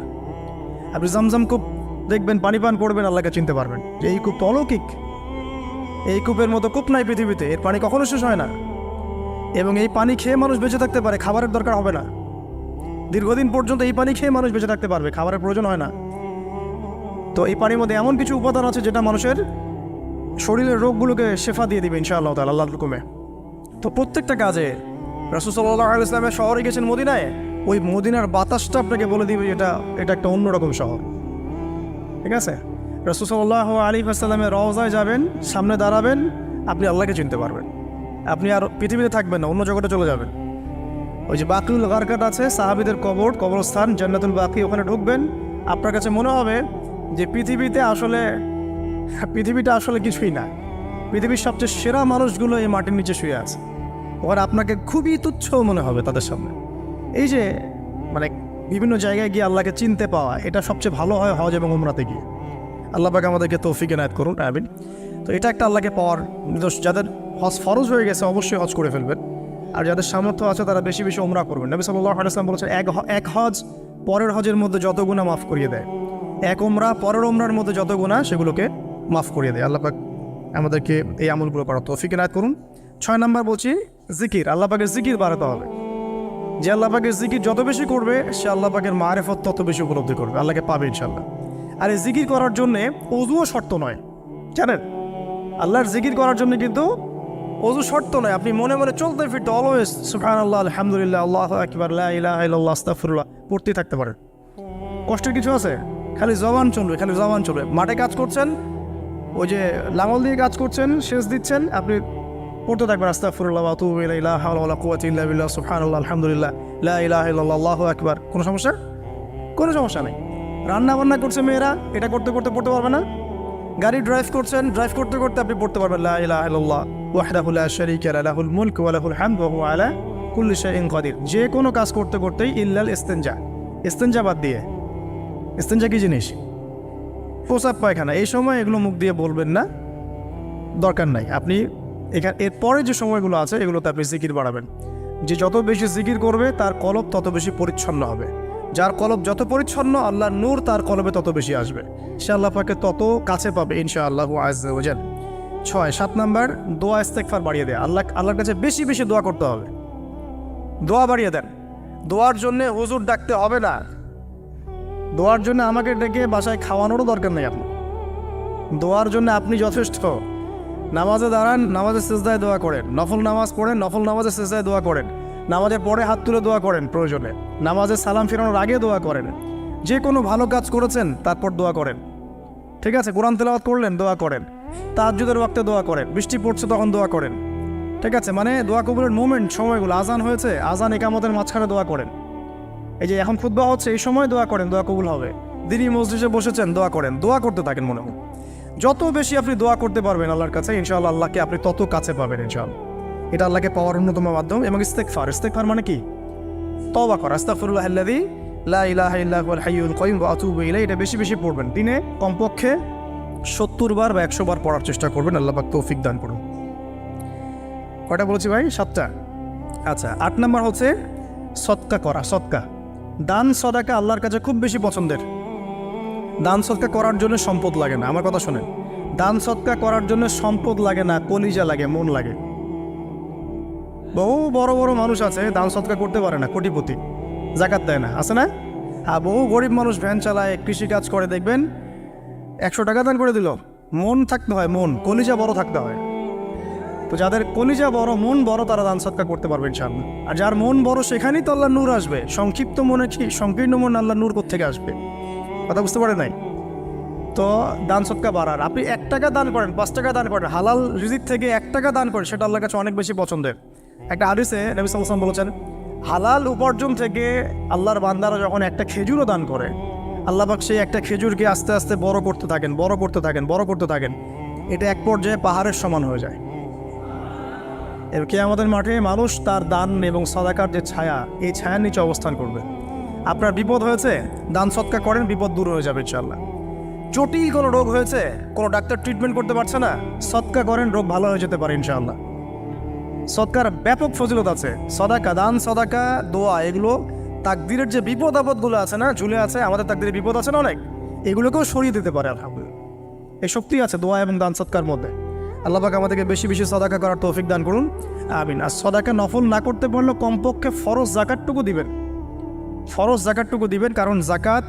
আপনি জমজম কূপ দেখবেন, পানি পান করবেন, আল্লাহকে চিনতে পারবেন যে এই কূপ তো অলৌকিক। এই কূপের মতো কূপ নাই পৃথিবীতে, এর পানি কখনো শেষ হয় না, এবং এই পানি খেয়ে মানুষ বেঁচে থাকতে পারে, খাবারের দরকার হবে না। দীর্ঘদিন পর্যন্ত এই পানি খেয়ে মানুষ বেঁচে থাকতে পারবে, খাবারের প্রয়োজন হয় না। তো এই পানির মধ্যে এমন কিছু উপাদান আছে যেটা মানুষের শরীরের রোগগুলোকে শেফা দিয়ে দিবে ইনশাআল্লাহ তাআলা আল্লাহর হুকুমে। তো প্রত্যেকটা কাজে রাসূল সাল্লাল্লাহু আলাইহি ওয়াসাল্লামের শহরে গেছেন মদিনায়, ওই মদিনার বাতাসটা আপনাকে বলে দিবে এটা একটা অন্যরকম শহর, ঠিক আছে? রাসূল সাল্লাল্লাহু আলাইহি ওয়াসাল্লামের রওজায় যাবেন, সামনে দাঁড়াবেন, আপনি আল্লাহকে চিনতে পারবেন। আপনি আর পৃথিবীতে থাকবেন না, অন্য জগতে চলে যাবেন। ওই যে বাকিউল গারকাত আছে, সাহাবীদের কবরস্থান জান্নাতুল বাকি, ওখানে ঢুকবেন, আপনার কাছে মনে হবে যে পৃথিবীটা আসলে কিছুই না। পৃথিবীর সবচেয়ে সেরা মানুষগুলো এই মাটির নিচে শুয়ে আছে। ওখানে আপনাকে খুবই তুচ্ছ মনে হবে তাদের সামনে। এই যে মানে বিভিন্ন জায়গায় গিয়ে আল্লাহকে চিনতে পাওয়া, এটা সবচেয়ে ভালো হয় হজ এবং উমরাতে গিয়ে। আল্লাহ পাক আমাদেরকে তৌফিক এনায়েত করুন, আমিন। তো এটা একটা আল্লাহকে পাওয়ার নিদর্শ। যাদের হজ ফরজ হয়ে গেছে অবশ্যই হজ করে ফেলবেন, আর যাদের সামর্থ্য আছে তারা বেশি বেশি উমরা করবেন। নবী সাল্লাল্লাহু আলাইহি ওয়াসাল্লাম বলেছেন, এক হজ পরের হজের মধ্যে যত গুনাহ মাফ করিয়ে দেয়, এক উমরা পরের উমরার মধ্যে যত গুনাহ সেগুলোকে মাফ করিয়ে দেয়। আল্লাহ পাক আমাদেরকে এই আমলগুলো করার তৌফিক এনায়েত করুন। 6 নম্বর বলছি জিকির। আল্লাহ পাকের জিকির বাড়াতে হবে। যে আল্লাহ পাকের জিকির যত বেশি করবে, সে আল্লাহ পাকের মারেফত তত বেশি উপলব্ধি করবে, আল্লাহকে পাবে ইনশাআল্লাহ। আর এই জিকির করার জন্যে ওযুও শর্ত নয়, জানেন? আল্লাহর জিকির করার জন্য কিন্তু ওযু শর্ত নয়। আপনি মনে মনে চলতে ফিরতে অলওয়েজ সুবহানাল্লাহ, আলহামদুলিল্লাহ, আল্লাহু আকবার, লা ইলাহা ইল্লাল্লাহ, আস্তাগফিরুল্লাহ পড়তেই থাকতে পারেন। কষ্টের কিছু আছে? খালি জবান চলবে। মাঠে কাজ করছেন, ওই যে লাঙল দিয়ে কাজ করছেন, সেচ দিচ্ছেন, আপনি পড়তে থাকবেন আস্তাগফিরুল্লাহ ওয়া আতুবু ইলাইহি, লা হাওলা ওয়ালা কুওয়াতা ইল্লা বিল্লাহ, সুবহানাল্লাহ, আলহামদুলিল্লাহ, লা ইলাহা ইল্লাল্লাহ, আল্লাহু আকবার। কোনো সমস্যা নেই। রান্না বান্না করছে মেয়েরা, এটা করতে করতে পড়তে পারবে না? গাড়ি ড্রাইভ করতে করতে আপনি পড়তে পারবেন লা ইলাহা ইল্লাল্লাহ ওয়াহদাহু লা শারীকা লাহু, লাহুল মুলকু ওয়া লাহুল হামদু ওয়া হুয়া আলা কুল্লি শাইইন কাদির। যে কোনো কাজ করতে করতেই ইল্লাল ইস্তেনজা বাদ দিয়ে। ইস্তেনজা কি জিনিস? প্রসাব পায়খানা। এই সময় এগুলো মুখ দিয়ে বলবেন না, দরকার নাই। আপনি এরপরে যে সময়গুলো আছে এগুলোতে আপনি জিকির বাড়াবেন। যে যত বেশি জিকির করবে তার কলব তত বেশি পরিচ্ছন্ন হবে। যার কলব যত পরিচ্ছন্ন, আল্লাহর নূর তার কলবে তত বেশি আসবে, সে আল্লাহ পাকে তত কাছে পাবে ইনশাআল্লাহু আজ্জা ওয়া জাল। 7 নাম্বার দোয়া ইস্তেগফার বাড়িয়ে দেয়। আল্লাহর কাছে বেশি বেশি দোয়া করতে হবে। দোয়া বাড়িয়ে দেন। দোয়ার জন্য হুজুর ডাকতে হবে না, দোয়ার জন্য আমাকে ডেকে বাসায় খাওয়ানোরও দরকার নেই আপনার। দোয়ার জন্য আপনি যথেষ্ট। নামাজে দাঁড়ান, নামাজের সেজদায় দোয়া করেন, নফল নামাজ পড়েন, নফল নামাজের সেজদায় দোয়া করেন, নামাজের পরে হাত তুলে দোয়া করেন, প্রয়োজনে নামাজে সালাম ফেরানোর আগে দোয়া করেন, যে কোনো ভালো কাজ করেছেন তারপর দোয়া করেন। ঠিক আছে, কোরআন তেলাওয়াত করলেন দোয়া করেন, তাহাজ্জুদের ওয়াক্তে দোয়া করেন, বৃষ্টি পড়ছে তখন দোয়া করেন। ঠিক আছে, মানে দোয়া কবুলের মোমেন্ট, সময়গুলো, আজান হয়েছে, আজান একামতের মাঝখানে দোয়া করেন। এই যে এখন খুতবা হচ্ছে, এই সময় দোয়া করেন, দোয়া কবুল হবে। দিনই মসজিদে বসেছেন, দোয়া করেন, দোয়া করতে থাকেন মনে হয়। যত বেশি আপনি দোয়া করতে পারবেন আল্লাহর কাছে, ইনশাআল্লাহ আল্লাহকে আপনি তত কাছে পাবেন ইনশাআল্লাহ। এটা আল্লাহকে পাওয়ার অন্যতম মাধ্যম। এবং ইস্তেগফার মানে কি? তওবা করা। আস্তাগফিরুল্লাহাল্লাযী লা ইলাহা ইল্লা হুয়াল হাইয়ুল কাইয়্যুম ওয়া আতুবু ইলাইহি। এটা বেশি বেশি পড়বেন, দিনে কমপক্ষে 70 বার বা 100 বার পড়ার চেষ্টা করবেন। আল্লাহ পাক তৌফিক দান করুন। কয়টা বলেছি ভাই? 7টা। আচ্ছা, 8 নম্বর হচ্ছে সদকা করা। সদকা, দান সদাকা আল্লাহর কাছে খুব বেশি পছন্দের। দান সদকা করার জন্য সম্পদ লাগে না, আমার কথা শোনেন। দান সদকা করার জন্য সম্পদ লাগে না, কলিজা লাগে, মন লাগে। বহু বড় বড় মানুষ আছে দান সদকা করতে পারে না, কোটিপতি, জাকাত দেয় না, আছে না? হ্যাঁ, বহু গরিব মানুষ ভ্যান চালায়, কৃষিকাজ করে, দেখবেন 100 টাকা দান করে দিল। মন থাকতে হয়, মন, কলিজা বড় থাকতে হয়। তো যাদের কলিজা বড়, মন বড়, তারা দান সদকা করতে পারবে ইনশাআল্লাহ। আর যার মন বড়, সেখানেই তো আল্লাহ নূর আসবে। সংক্ষিপ্ত মনে কি, সংকীর্ণ মন, আল্লাহ নূর কোত্থেকে আসবে? কথা বুঝতে পারে নাই? তো দান সদকা বাড়ার, আপনি 1 টাকা দান করেন, 5 টাকা দান করেন, হালাল রিজিক থেকে 1 টাকা দান করেন, সেটা আল্লাহর কাছে অনেক বেশি পছন্দের। একটা হাদিসে নবী সাল্লাল্লাহু আলাইহি ওয়াসাল্লাম বলেছেন, হালাল উপার্জন থেকে আল্লাহর বান্দারা যখন একটা খেজুরও দান করে, আল্লাহ পাক সেই একটা খেজুরকে আস্তে আস্তে বড় করতে থাকেন, বড় করতে থাকেন, বড় করতে থাকেন। এটা এক পর্যায়ে পাহাড়ের সমান হয়ে যায়। এর কিয়ামতের মাঠে মানুষ তার দান এবং সাদাকার যে ছায়া, এই ছায়ার নিচে অবস্থান করবে। আপনার বিপদ হয়েছে, দান সদকা করেন, বিপদ দূর হয়ে যাবে ইনশাআল্লাহ। জটিল কোনো রোগ হয়েছে, কোনো ডাক্তার ট্রিটমেন্ট করতে পারছে না, সদকা করেন, রোগ ভালো হয়ে যেতে পারে ইনশাআল্লাহ। সদকার ব্যাপক ফজিলত আছে। সদাকা, দান সদাকা, দোয়া, এগুলো তাকদিরের যে বিপদ আপদগুলো আছে না, ঝুলে আছে, আমাদের তাকদিরে বিপদ আছে না অনেক, এগুলোকেও সরিয়ে দিতে পারে আলহামদুলিল্লাহ। এই শক্তি আছে দোয়া এবং দান সদকার মধ্যে। আল্লাহ পাক আমাদেরকে বেশি বেশি সদাকা করার তৌফিক দান করুন, আমিন। আর সদাকা নফল না করতে পারলেও কমপক্ষে ফরজ জাকাতটুকু দিবেন, ফরজ জাকাতটুকু দিবেন। কারণ জাকাত,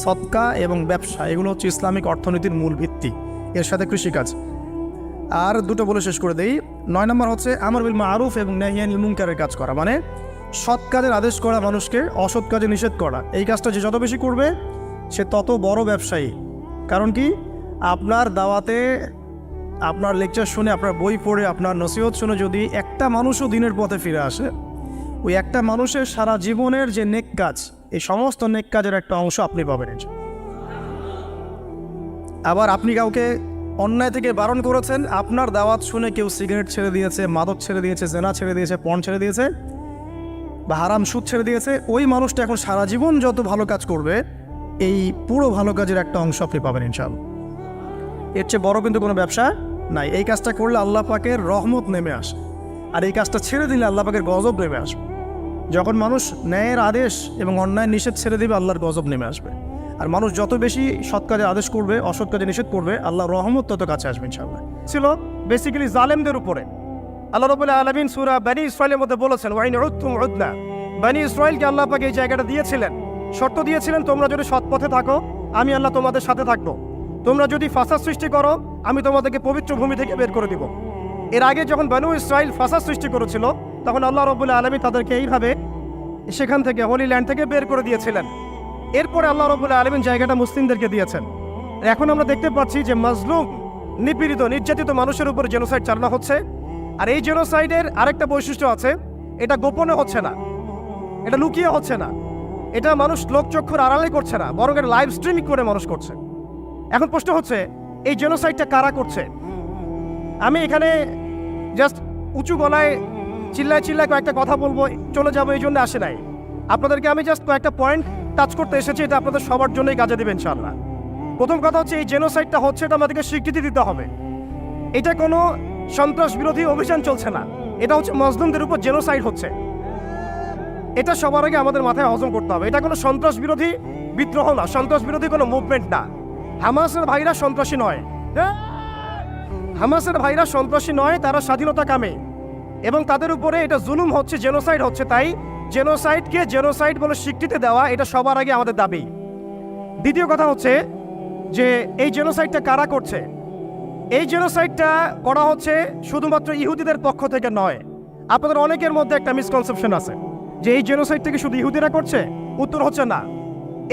সদকা এবং ব্যবসা, এগুলো হচ্ছে ইসলামিক অর্থনীতির মূল ভিত্তি, এর সাথে কৃষিকাজ। আর দুটো বলে শেষ করে দেই। 9 নম্বর হচ্ছে আমর বিল মারুফ এবং নাহি আনিল মুনকারের কাজ করা, মানে সৎ কাজের আদেশ করা, মানুষকে অসৎ কাজে নিষেধ করা। এই কাজটা যে যত বেশি করবে, সে তত বড় ব্যবসায়ী। কারণ কি, আপনার দাওয়াতে, আপনার লেকচার শুনে, আপনার বই পড়ে, আপনার নসিহত শুনে যদি একটা মানুষও দিনের পথে ফিরে আসে, ওই একটা মানুষের সারা জীবনের যে নেক কাজ, এই সমস্ত নেক কাজের একটা অংশ আপনি পাবেন। আবার আপনি কাউকে অন্যায় থেকে বারণ করেছেন, আপনার দাওয়াত শুনে কেউ সিগারেট ছেড়ে দিয়েছে, মাদক ছেড়ে দিয়েছে, জেনা ছেড়ে দিয়েছে, পর্ন ছেড়ে দিয়েছে, বা হারাম সুদ ছেড়ে দিয়েছে, ওই মানুষটা এখন সারা জীবন যত ভালো কাজ করবে, এই পুরো ভালো কাজের একটা অংশ আপনি পাবেন ইনশাআল্লাহ। এর চেয়ে বড় কিন্তু কোনো ব্যবসা নাই। এই কাজটা করলে আল্লাহ পাকের রহমত নেমে আসে, আর এই কাজটা ছেড়ে দিলে আল্লাহ পাকের গজব নেমে আসবে। যখন মানুষ ন্যায়ের আদেশ এবং অন্যায় নিষেধ ছেড়ে দিবে, আল্লাহর গজব নেমে আসবে। আর মানুষ যত বেশি সৎ কাজে আদেশ করবে, অসৎ কাজে নিষেধ করবে, আল্লাহর রহমত তত কাছে আসবে ইনশাআল্লাহ। ছিল বেসিক্যালি জালেমদের উপরে। আল্লাহ রাব্বুল আলামিন সূরা বনী ইসরাঈলের মধ্যে বলেছেন, ওয়া ইন উদতুম উদনা। বনী ইসরাঈলকে আল্লাহ পাক এই জায়গাটা দিয়েছিলেন, শর্ত দিয়েছিলেন, তোমরা যদি সৎ পথে থাকো, আমি আল্লাহ তোমাদের সাথে থাকবো। তোমরা যদি ফাসাদ সৃষ্টি করো, আমি তোমাদেরকে পবিত্র ভূমি থেকে বের করে দিব। এর আগে যখন বনী ইসরাঈল ফাসাদ সৃষ্টি করেছিল, তখন আল্লাহ রাব্বুল আলামিন তাদেরকে এইভাবে সেখান থেকে, হোলি ল্যান্ড থেকে বের করে দিয়েছিলেন। এরপরে আল্লাহ রাব্বুল আলামিন জায়গাটা মুসলিমদেরকে দিয়েছেন। এখন আমরা দেখতে পাচ্ছি যে মাজলুম, নিপীড়িত, নির্যাতিত মানুষের উপর জেনোসাইড চালানো হচ্ছে। আর এই জেনোসাইডের আরেকটা বৈশিষ্ট্য আছে, এটা গোপনে হচ্ছে না, এটা লুকিয়ে হচ্ছে না, এটা মানুষ লোকচক্ষুর আড়ালে করছে না, বরং এটা লাইভ স্ট্রিমিং করে মানুষ করছে। এখন প্রশ্ন হচ্ছে, এই জেনোসাইডটা কারা করছে? আমি এখানে জাস্ট উঁচু গলায় চিল্লায় চিল্লায় কয়েকটা কথা বলবো, চলে যাবো, এই জন্য আসে নাই। আপনাদেরকে আমি জাস্ট কয়েকটা পয়েন্ট টাচ করতে এসেছি, এটা আপনাদের সবার জন্যই কাজে দেবেন ইনশাআল্লাহ। প্রথম কথা হচ্ছে, এই জেনোসাইডটা হচ্ছে, এটা আমাদেরকে স্বীকৃতি দিতে হবে। এটা কোনো সন্ত্রাস বিরোধী অভিযান চলছে না, এটা হচ্ছে মাজলুমদের উপর জেনোসাইড হচ্ছে। এটা সবার আগে আমাদের মাথায় হজম করতে হবে। এটা কোনো সন্ত্রাস বিরোধী বিদ্রোহ না, সন্ত্রাস বিরোধী কোনো মুভমেন্ট না। হামাসের ভাইরা সন্ত্রাসী নয়, হামাসের ভাইরা সন্ত্রাসী নয়, তারা স্বাধীনতা কামে, এবং তাদের উপরে এটা জুলুম হচ্ছে, জেনোসাইড হচ্ছে। তাই জেনোসাইডকে জেনোসাইড বলে স্বীকৃতি দেওয়া, এটা সবার আগে আমাদের দাবি। দ্বিতীয় কথা হচ্ছে যে এই জেনোসাইডটা কারা করছে? এই জেনোসাইডটা করা হচ্ছে শুধুমাত্র ইহুদিদের পক্ষ থেকে নয়। আপনাদের অনেকের মধ্যে একটা মিসকনসেপশন আছে যে এই জেনোসাইডটা কি শুধু ইহুদিরা করছে। উত্তর হচ্ছে না।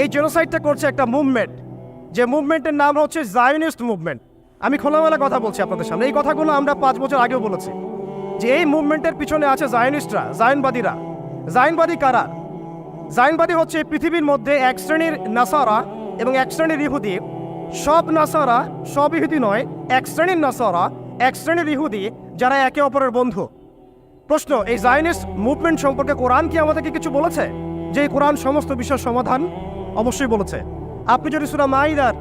এই জেনোসাইডটা করছে একটা মুভমেন্ট, যে মুভমেন্টের নাম হচ্ছে জায়নিস্ট মুভমেন্ট। আমি খোলামেলা কথা বলছি আপনাদের সামনে। এই কথাগুলো আমরা 5 বছর আগেও বলেছি যে এই মুভমেন্টের পিছনে আছে জায়নিস্টরা, জায়নবাদীরা। জায়নবাদী কারা? জায়নবাদী হচ্ছে পৃথিবীর মধ্যে এক শ্রেণীর নাসারা এবং এক শ্রেণীর ইহুদি। সব নাসারা, সব ইহুদি নয়, এক শ্রেণীর নাসারা, এক শ্রেণীর ইহুদি যারা একে অপরের বন্ধু। প্রশ্ন, এই জায়নিস্ট মুভমেন্ট সম্পর্কে কোরআন কি আমাদেরকে কিছু বলেছে? যে এই কোরআন সমস্ত বিষয়ের সমাধান? অবশ্যই বলেছে। আপনি যদি সূরা মাইদার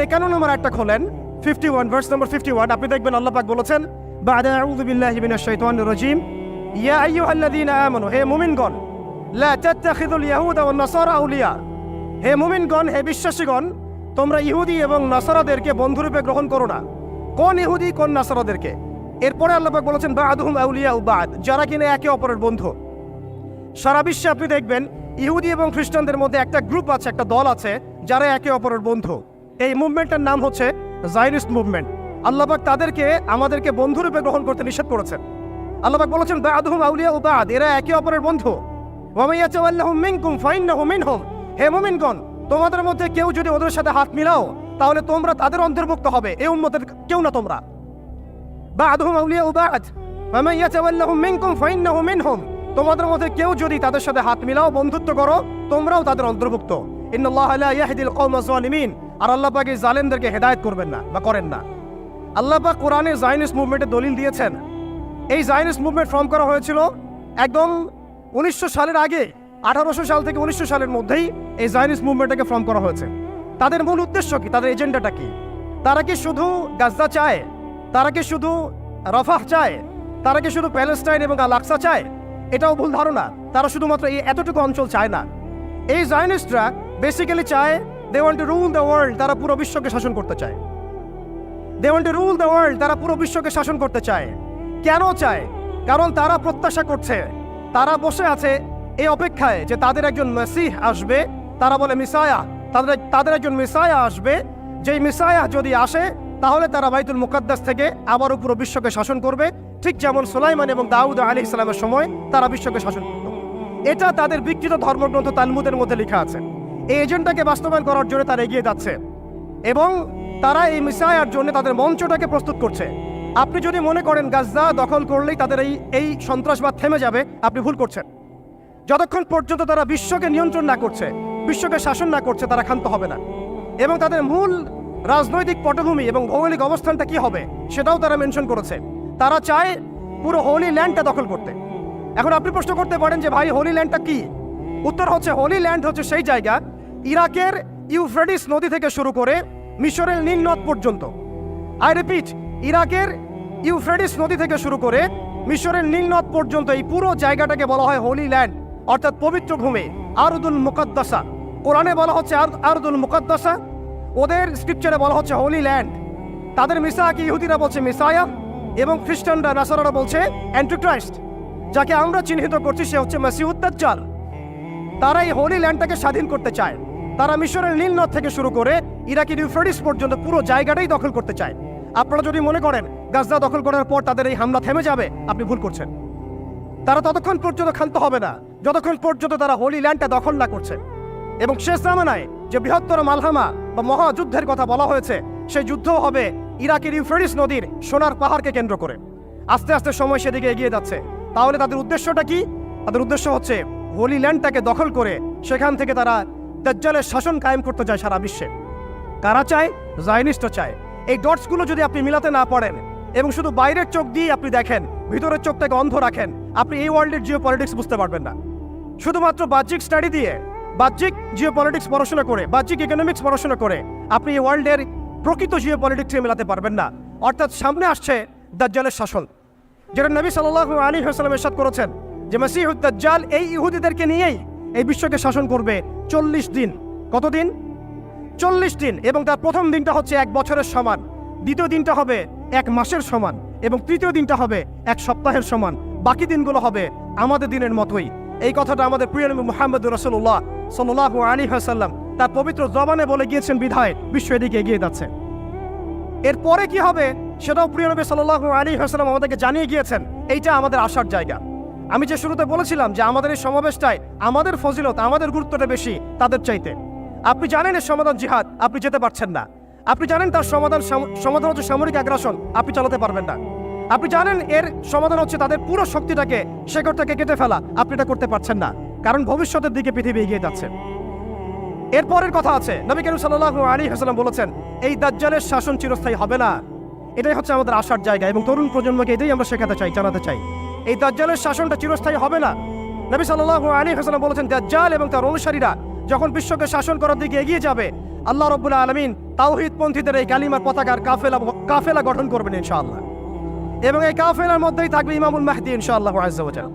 51 নম্বর একটা খোলেন, 51 ভার্স নম্বর 51, আপনি দেখবেন আল্লাহ পাক বলেছেন, বা'দা আউযু বিল্লাহি মিনাশ শাইতানির রাজীম, ইয়া আইয়ুহাল্লাযীনা আমানু, হে মুমিনগণ, লা তাত্তাখিযুল ইয়াহুদা ওয়ান নাসারা আউলিয়া, হে মুমিনগণ, হে বিশ্বাসীগণ, তোমরা ইহুদি এবং নাসারাদেরকে বন্ধুরূপে গ্রহণ করো না। কোন ইহুদি, কোন নাসারাদেরকে? এরপরে আল্লাহ পাক বলেছেন বা'দুহুম আউলিয়াউ বা'দ, যারা কিনা একে অপরের বন্ধু। সারা বিশ্বে আপনি দেখবেন ইহুদি এবং খ্রিস্টানদের মধ্যে একটা গ্রুপ আছে, একটা দল আছে যারা একে অপরের বন্ধু। এই মুভমেন্টের নাম হচ্ছে জায়নিস্ট মুভমেন্ট। আল্লাহ পাক তাদেরকে আমাদেরকে বন্ধুরূপে গ্রহণ করতে নিষেধ করেছেন। আল্লাহ পাক বলেছেন বা'দুহুম আউলিয়াউ বা'দ, এরা একে অপরের বন্ধু। ওয়া মান ইয়াতাওয়াল্লাহুম মিনকুম ফাইন্নাহু মিনহুম, হে মুমিনগণ, তোমাদের মধ্যে কেউ যদি ওদের সাথে হাত মিলাও তাহলে তোমরা তাদের অন্তর্ভুক্ত হবে, এই উম্মতের কেউ না তোমরা। বা'দুহুম আউলিয়াউ বা'দ ওয়া মান ইয়াতাওয়াল্লাহুম মিনকুম ফাইন্নাহু মিনহুম, তোমাদের মধ্যে কেউ যদি তাদের সাথে হাত মিলাও, বন্ধুত্ব করো, তোমরাও তাদের অন্তর্ভুক্ত। ইন্নাল্লাহা লা ইয়াহদিল কওমা যালিমিন, আর আল্লাহ পাক এই জালেমদেরকে হেদায়েত করবেন না বা করেন না। আল্লাহ পাক কোরআনে জায়নিস্ট মুভমেন্টের দলিল দিয়েছেন। এই জায়নিস্ট মুভমেন্ট ফর্ম করা হয়েছিল একদম 1900 সালের আগে। 1800 সাল থেকে 1900 সালের মধ্যেই এই জায়নিস্ট মুভমেন্টটাকে ফর্ম করা হয়েছে। তাদের মূল উদ্দেশ্য কি? তাদের এজেন্ডাটা কি? তারা কি শুধু গাজা চায়? তারা কি শুধু রাফাহ চায়? তারা কি শুধু প্যালেস্টাইন এবং আল আকসা চায়? এটাও ভুল ধারণা। তারা শুধুমাত্র এই এতটুকু অঞ্চল চায় না। এই জায়নিস্টরা বেসিক্যালি চায়, they want to rule the world, তারা পুরো বিশ্বকে শাসন করতে চায়। They want to rule the world, তারা পুরো বিশ্বকে শাসন করতে চায়। কেন চায়? কারণ তারা প্রত্যাশা করছে, তারা বসে আছে এই অপেক্ষায় যে তাদের একজন মেসিহ আসবে। তারা বলে মিসায়া, তাদের একজন মিসায়া আসবে, যেই মিসায়া যদি আসে তাহলে তারা বাইতুল মুকাদ্দাস থেকে আবারও পুরো বিশ্বকে শাসন করবে, ঠিক যেমন সুলাইমান এবং দাউদ আলাইহিস সালামের সময় তারা বিশ্বকে শাসন করত। এটা তাদের বিকৃত ধর্মগ্রন্থ তালমুদের মধ্যে লেখা আছে। এই এজেন্ডাকে বাস্তবায়ন করার জন্য তারা এগিয়ে যাচ্ছে এবং তারা এই মিসায়ার জন্য তাদের মঞ্চটাকে প্রস্তুত করছে। আপনি যদি মনে করেন গাজা দখল করলেই তাদের এই সন্ত্রাসবাদ থেমে যাবে, আপনি ভুল করছেন। যতক্ষণ পর্যন্ত তারা বিশ্বকে নিয়ন্ত্রণ না করছে, বিশ্বকে শাসন না করছে, তারা ক্ষান্ত হবে না। এবং তাদের মূল রাজনৈতিক পটভূমি এবং ভৌগোলিক অবস্থানটা কি হবে সেটাও তারা মেনশন করেছে। তারা চায় পুরো হোলি ল্যান্ডটা দখল করতে। এখন আপনি প্রশ্ন করতে পারেন যে ভাই হোলি ল্যান্ডটা কি? উত্তর হচ্ছে হোলি ল্যান্ড হচ্ছে সেই জায়গা ইরাকের ইউফ্রেটিস নদী থেকে শুরু করে মিশরের নীল নদ পর্যন্ত। আই রিপিট, ইরাকের ইউফ্রেটিস নদী থেকে শুরু করে মিশরের নীল নদ পর্যন্ত এই পুরো জায়গাটাকে বলা হয় হোলি ল্যান্ড, অর্থাৎ পবিত্র ভূমি, আরদুল মুকাদ্দাসা। কোরআনে বলা হচ্ছে আরদুল মুকাদ্দাসা, ওদের স্ক্রিপচারে বলা হচ্ছে হোলি ল্যান্ড। তাদের মিসাকে ইহুদিরা বলছে মিসায়া এবং খ্রিস্টানরা নাসারারা বলছে অ্যান্টিক্রাইস্ট। যাকে আমরা চিহ্নিত করছি সে হচ্ছে মাসিহুদ দাজ্জাল। তারা এই হোলি ল্যান্ডটাকে স্বাধীন করতে চায়। তারা মিশরের নীল নদ থেকে শুরু করে ইরাকের ইউফ্রেটিস পর্যন্ত পুরো জায়গাটাই দখল করতে চায়। আপনারা যদি মনে করেন গাজা দখল করার পর তাদের এই হামলা থেমে যাবে, আপনি ভুল করছেন। তারা ততক্ষণ পর্যন্ত ক্ষান্ত হবে না যতক্ষণ পর্যন্ত তারা হোলি ল্যান্ডটা দখল না করছে। এবং শেষ জামানায় যে বৃহত্তর মালহামা বা মহাযুদ্ধের কথা বলা হয়েছে, সেই যুদ্ধও হবে ইরাকের ইউফ্রেটিস নদীর সোনার পাহাড়কে কেন্দ্র করে। আস্তে আস্তে সময় সেদিকে এগিয়ে যাচ্ছে। তাহলে তাদের উদ্দেশ্যটা কি? তাদের উদ্দেশ্য হচ্ছে হোলি ল্যান্ডটাকে দখল করে সেখান থেকে তারা দাজ্জালের শাসন কায়েম করতে চায় সারা বিশ্বে। কারা চায়? জায়নিস্টরা চায়। এই ডটসগুলো যদি আপনি মিলাতে না পারেন এবং শুধু বাইরের চোখ দিয়ে আপনি দেখেন, ভিতরের চোখটাকে অন্ধ রাখেন, আপনি এই ওয়ার্ল্ডের জিও পলিটিক্স বুঝতে পারবেন না। শুধুমাত্র বাহ্যিক স্টাডি দিয়ে, বাহ্যিক জিও পলিটিক্স পড়াশোনা করে, বাহ্যিক ইকোনমিক্স পড়াশোনা করে আপনি এই ওয়ার্ল্ডের প্রকৃত জিও পলিটিক্সকে মেলাতে পারবেন না। অর্থাৎ সামনে আসছে দাজ্জালের শাসন, যেটা নবী সাল্লাল্লাহু আলাইহি ওয়াসাল্লাম ইরশাদ করেছেন যে মাসিহুদ দাজ্জাল এই ইহুদিদেরকে নিয়েই এই বিশ্বকে শাসন করবে 40 দিন। কতদিন? 40 দিন। এবং তার প্রথম দিনটা হচ্ছে 1 বছরের সমান, দ্বিতীয় দিনটা হবে 1 মাসের সমান এবং তৃতীয় দিনটা হবে 1 সপ্তাহের সমান। বাকি দিনগুলো হবে আমাদের দিনের মতোই। এই কথাটা আমাদের প্রিয় নবী মুহাম্মদ রাসূলুল্লাহ সাল্লাল্লাহু আলাইহি ওয়াসাল্লাম তার পবিত্র জবানে বলে গিয়েছেন বিধায় বিশ্ব এদিকে এগিয়ে যাচ্ছে। এরপরে কি হবে সেটাও প্রিয় নবী সাল্লাল্লাহু আলাইহি ওয়াসাল্লাম আমাদেরকে জানিয়ে গিয়েছেন। এইটা আমাদের আসার জায়গা। আমি যে শুরুতে বলেছিলাম যে আমাদের এই সমাবেশটায় আমাদের ফজিলত, আমাদের গুরুত্বটা বেশি তাদের চাইতে। আপনি জানেন এর সমাধান জিহাদ, আপনি যেতে পারছেন না। আপনি জানেন তার সমাধান হচ্ছে সামরিক আগ্রাসন, আপনি চালাতে পারবেন না। আপনি জানেন এর সমাধান হচ্ছে তাদের পুরো শক্তিটাকে শেকড় থেকে কেটে ফেলা, আপনি এটা করতে পারছেন না, কারণ ভবিষ্যতের দিকে পৃথিবী এগিয়ে যাচ্ছে। এরপরের কথা আছে, নবী করিম সাল্লাল্লাহু আলাইহি ওয়াসাল্লাম বলেছেন এই দাজ্জালের শাসন চিরস্থায়ী হবে না। এটাই হচ্ছে আমাদের আসার জায়গা এবং তরুণ প্রজন্মকে এটাই আমরা শেখাতে চাই, জানাতে চাই। এই দাজ্জালের শাসনটা চিরস্থায়ী হবে না। নবী সাল্লাল্লাহু আলাইহি ওয়াসাল্লাম বলেছেন দাজ্জাল এবং তার অনুসারীরা যখন বিশ্বকে শাসন করার দিকে এগিয়ে যাবে, আল্লাহ রাব্বুল আলামিন তাওহীদপন্থীদের এই কালিমার পতাকার কাফেলা গঠন করবেন ইনশাআল্লাহ। এবং এই কাফেলার মধ্যেই থাকবে ইমামুল মাহদী ইনশাআল্লাহ আযজা ওয়া জাল।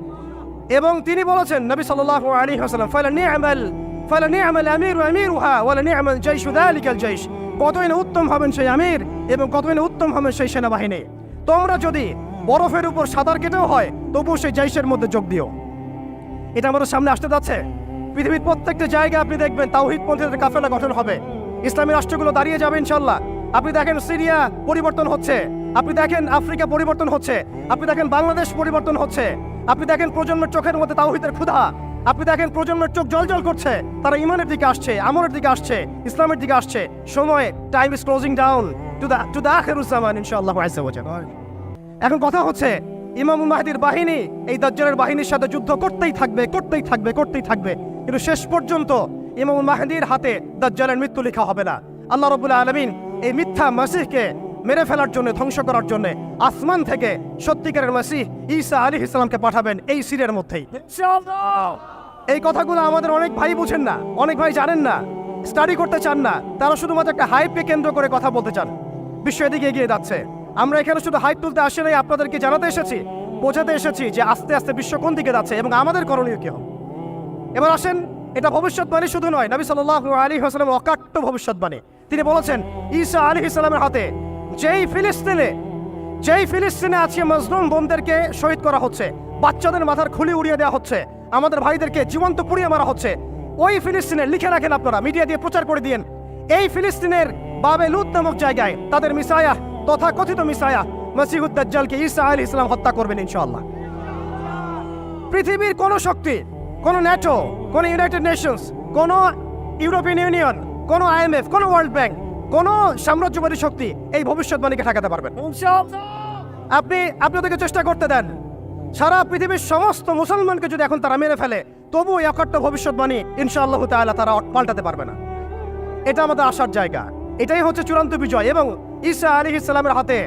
এবং তিনি বলেছেন নবী সাল্লাল্লাহু আলাইহি ওয়াসাল্লাম ফালা নি'মাল আমিরু আমিরুহা ওয়া লা নি'মাল জাইশু যালিকাল জাইশ। কতই না উত্তম হবেন সেই আমির এবং কতই না উত্তম হবেন সেই সেনাবাহিনী। তোমরা যদি বরফের উপর সাঁতার কেটেও হয় তবুও সেই জাইশের মধ্যে যোগ দিও। এটা আমাদের সামনে আসতে যাচ্ছে। পৃথিবীর প্রত্যেকটা জায়গায় আপনি দেখবেন তাওহীদপন্থীদের কাফেলা গঠন হবে, ইসলামী রাষ্ট্রগুলো দাঁড়িয়ে যাবে ইনশাআল্লাহ। আপনি দেখেন সিরিয়া পরিবর্তন হচ্ছে, আপনি দেখেন আফ্রিকা পরিবর্তন হচ্ছে, আপনি দেখেন বাংলাদেশ পরিবর্তন হচ্ছে, আপনি দেখেন প্রজন্মের চোখের মধ্যে তাওহীদের ক্ষুধা, আপনি দেখেন প্রজন্মের চোখ জলজল করছে, তারা ইমানের দিকে আসছে, আমলের দিকে আসছে, ইসলামের দিকে আসছে। সময়, time is closing down to the আখিরুজ জামান ইনশাআল্লাহ আযজা ওয়া জাল। এখন কথা হচ্ছে ইমামুল মাহদীর বাহিনী এই দাজ্জালের বাহিনীর সাথে যুদ্ধ করতেই থাকবে, কিন্তু শেষ পর্যন্ত ইমামুল মাহদীর হাতে দাজ্জালের মৃত্যু লেখা হবে না। আল্লাহ রাব্বুল আলামিন এই মিথ্যা মাসিহকে মেরে ফেলার জন্য, ধ্বংস করার জন্য আসমান থেকে সত্যিকারের মাসিহ ঈসা আলাইহিস সালামকে পাঠাবেন এই সিরের মধ্যেই ইনশাআল্লাহ। এই কথাগুলো আমাদের অনেক ভাই বুঝেন না, অনেক ভাই জানেন না, স্টাডি করতে চান না। তারা শুধুমাত্র একটা হাইপকে কেন্দ্র করে কথা বলতে চান। বিশ্ব এদিকে এগিয়ে যাচ্ছে। আমরা এখানে শুধু হাইপ তুলতে আসি নাই, আপনাদেরকে জানাতে এসেছি, বোঝাতে এসেছি যে আস্তে আস্তে বিশ্ব কোন দিকে যাচ্ছে এবং আমাদের করণীয় কি হবে। এবার আসেন, এটা ভবিষ্যৎবাণী শুধু নয়, নবী সাল্লাল্লাহু আলাইহি ওয়াসাল্লাম অকাট্য ভবিষ্যৎবাণী। তিনি বলেছেন ঈসা আলাইহিস সালামের হাতে যেই ফিলিস্তিনে আজকে মজলুম বোনদেরকে শহীদ করা হচ্ছে, বাচ্চাদের মাথার খুলি উড়িয়ে দেওয়া হচ্ছে, আমাদের ভাইদেরকে জীবন্ত পুড়িয়ে মারা হচ্ছে, ওই ফিলিস্তিনে লিখে রাখেন আপনারা, মিডিয়া দিয়ে প্রচার করে দিয়েন, এই ফিলিস্তিনের বাবে লুত নামক জায়গায় তাদের মিসায়া, তথাকথিত মিসায়া মসিহুদ দাজ্জালকে ঈসা আলাইহিস সালাম হত্যা করবেন ইনশাআল্লাহ। পৃথিবীর কোন শক্তি, কোন ন্যাটো, কোন ইউনাইটেড নেশনস, কোন ইউরোপিয়ান ইউনিয়ন, কোন IMF, কোন ওয়ার্ল্ড ব্যাংক, কোন সাম্রাজ্যবাদী শক্তি এই ভবিষ্যৎবাণীকে ঠেকাতে পারবেন আপনি ওদেরকে চেষ্টা করতে দেন। সারা পৃথিবীর সমস্ত মুসলমানকে যদি এখন তারা মেরে ফেলে, তবুও একাট্ট ভবিষ্যৎবাণী ইনশাআল্লাহ তাআলা তারা পাল্টাতে পারবে না। এটা আমাদের আসার জায়গা, এটাই হচ্ছে চূড়ান্ত বিজয়। এবং ঈসা আলাইহিস সালামের হাতে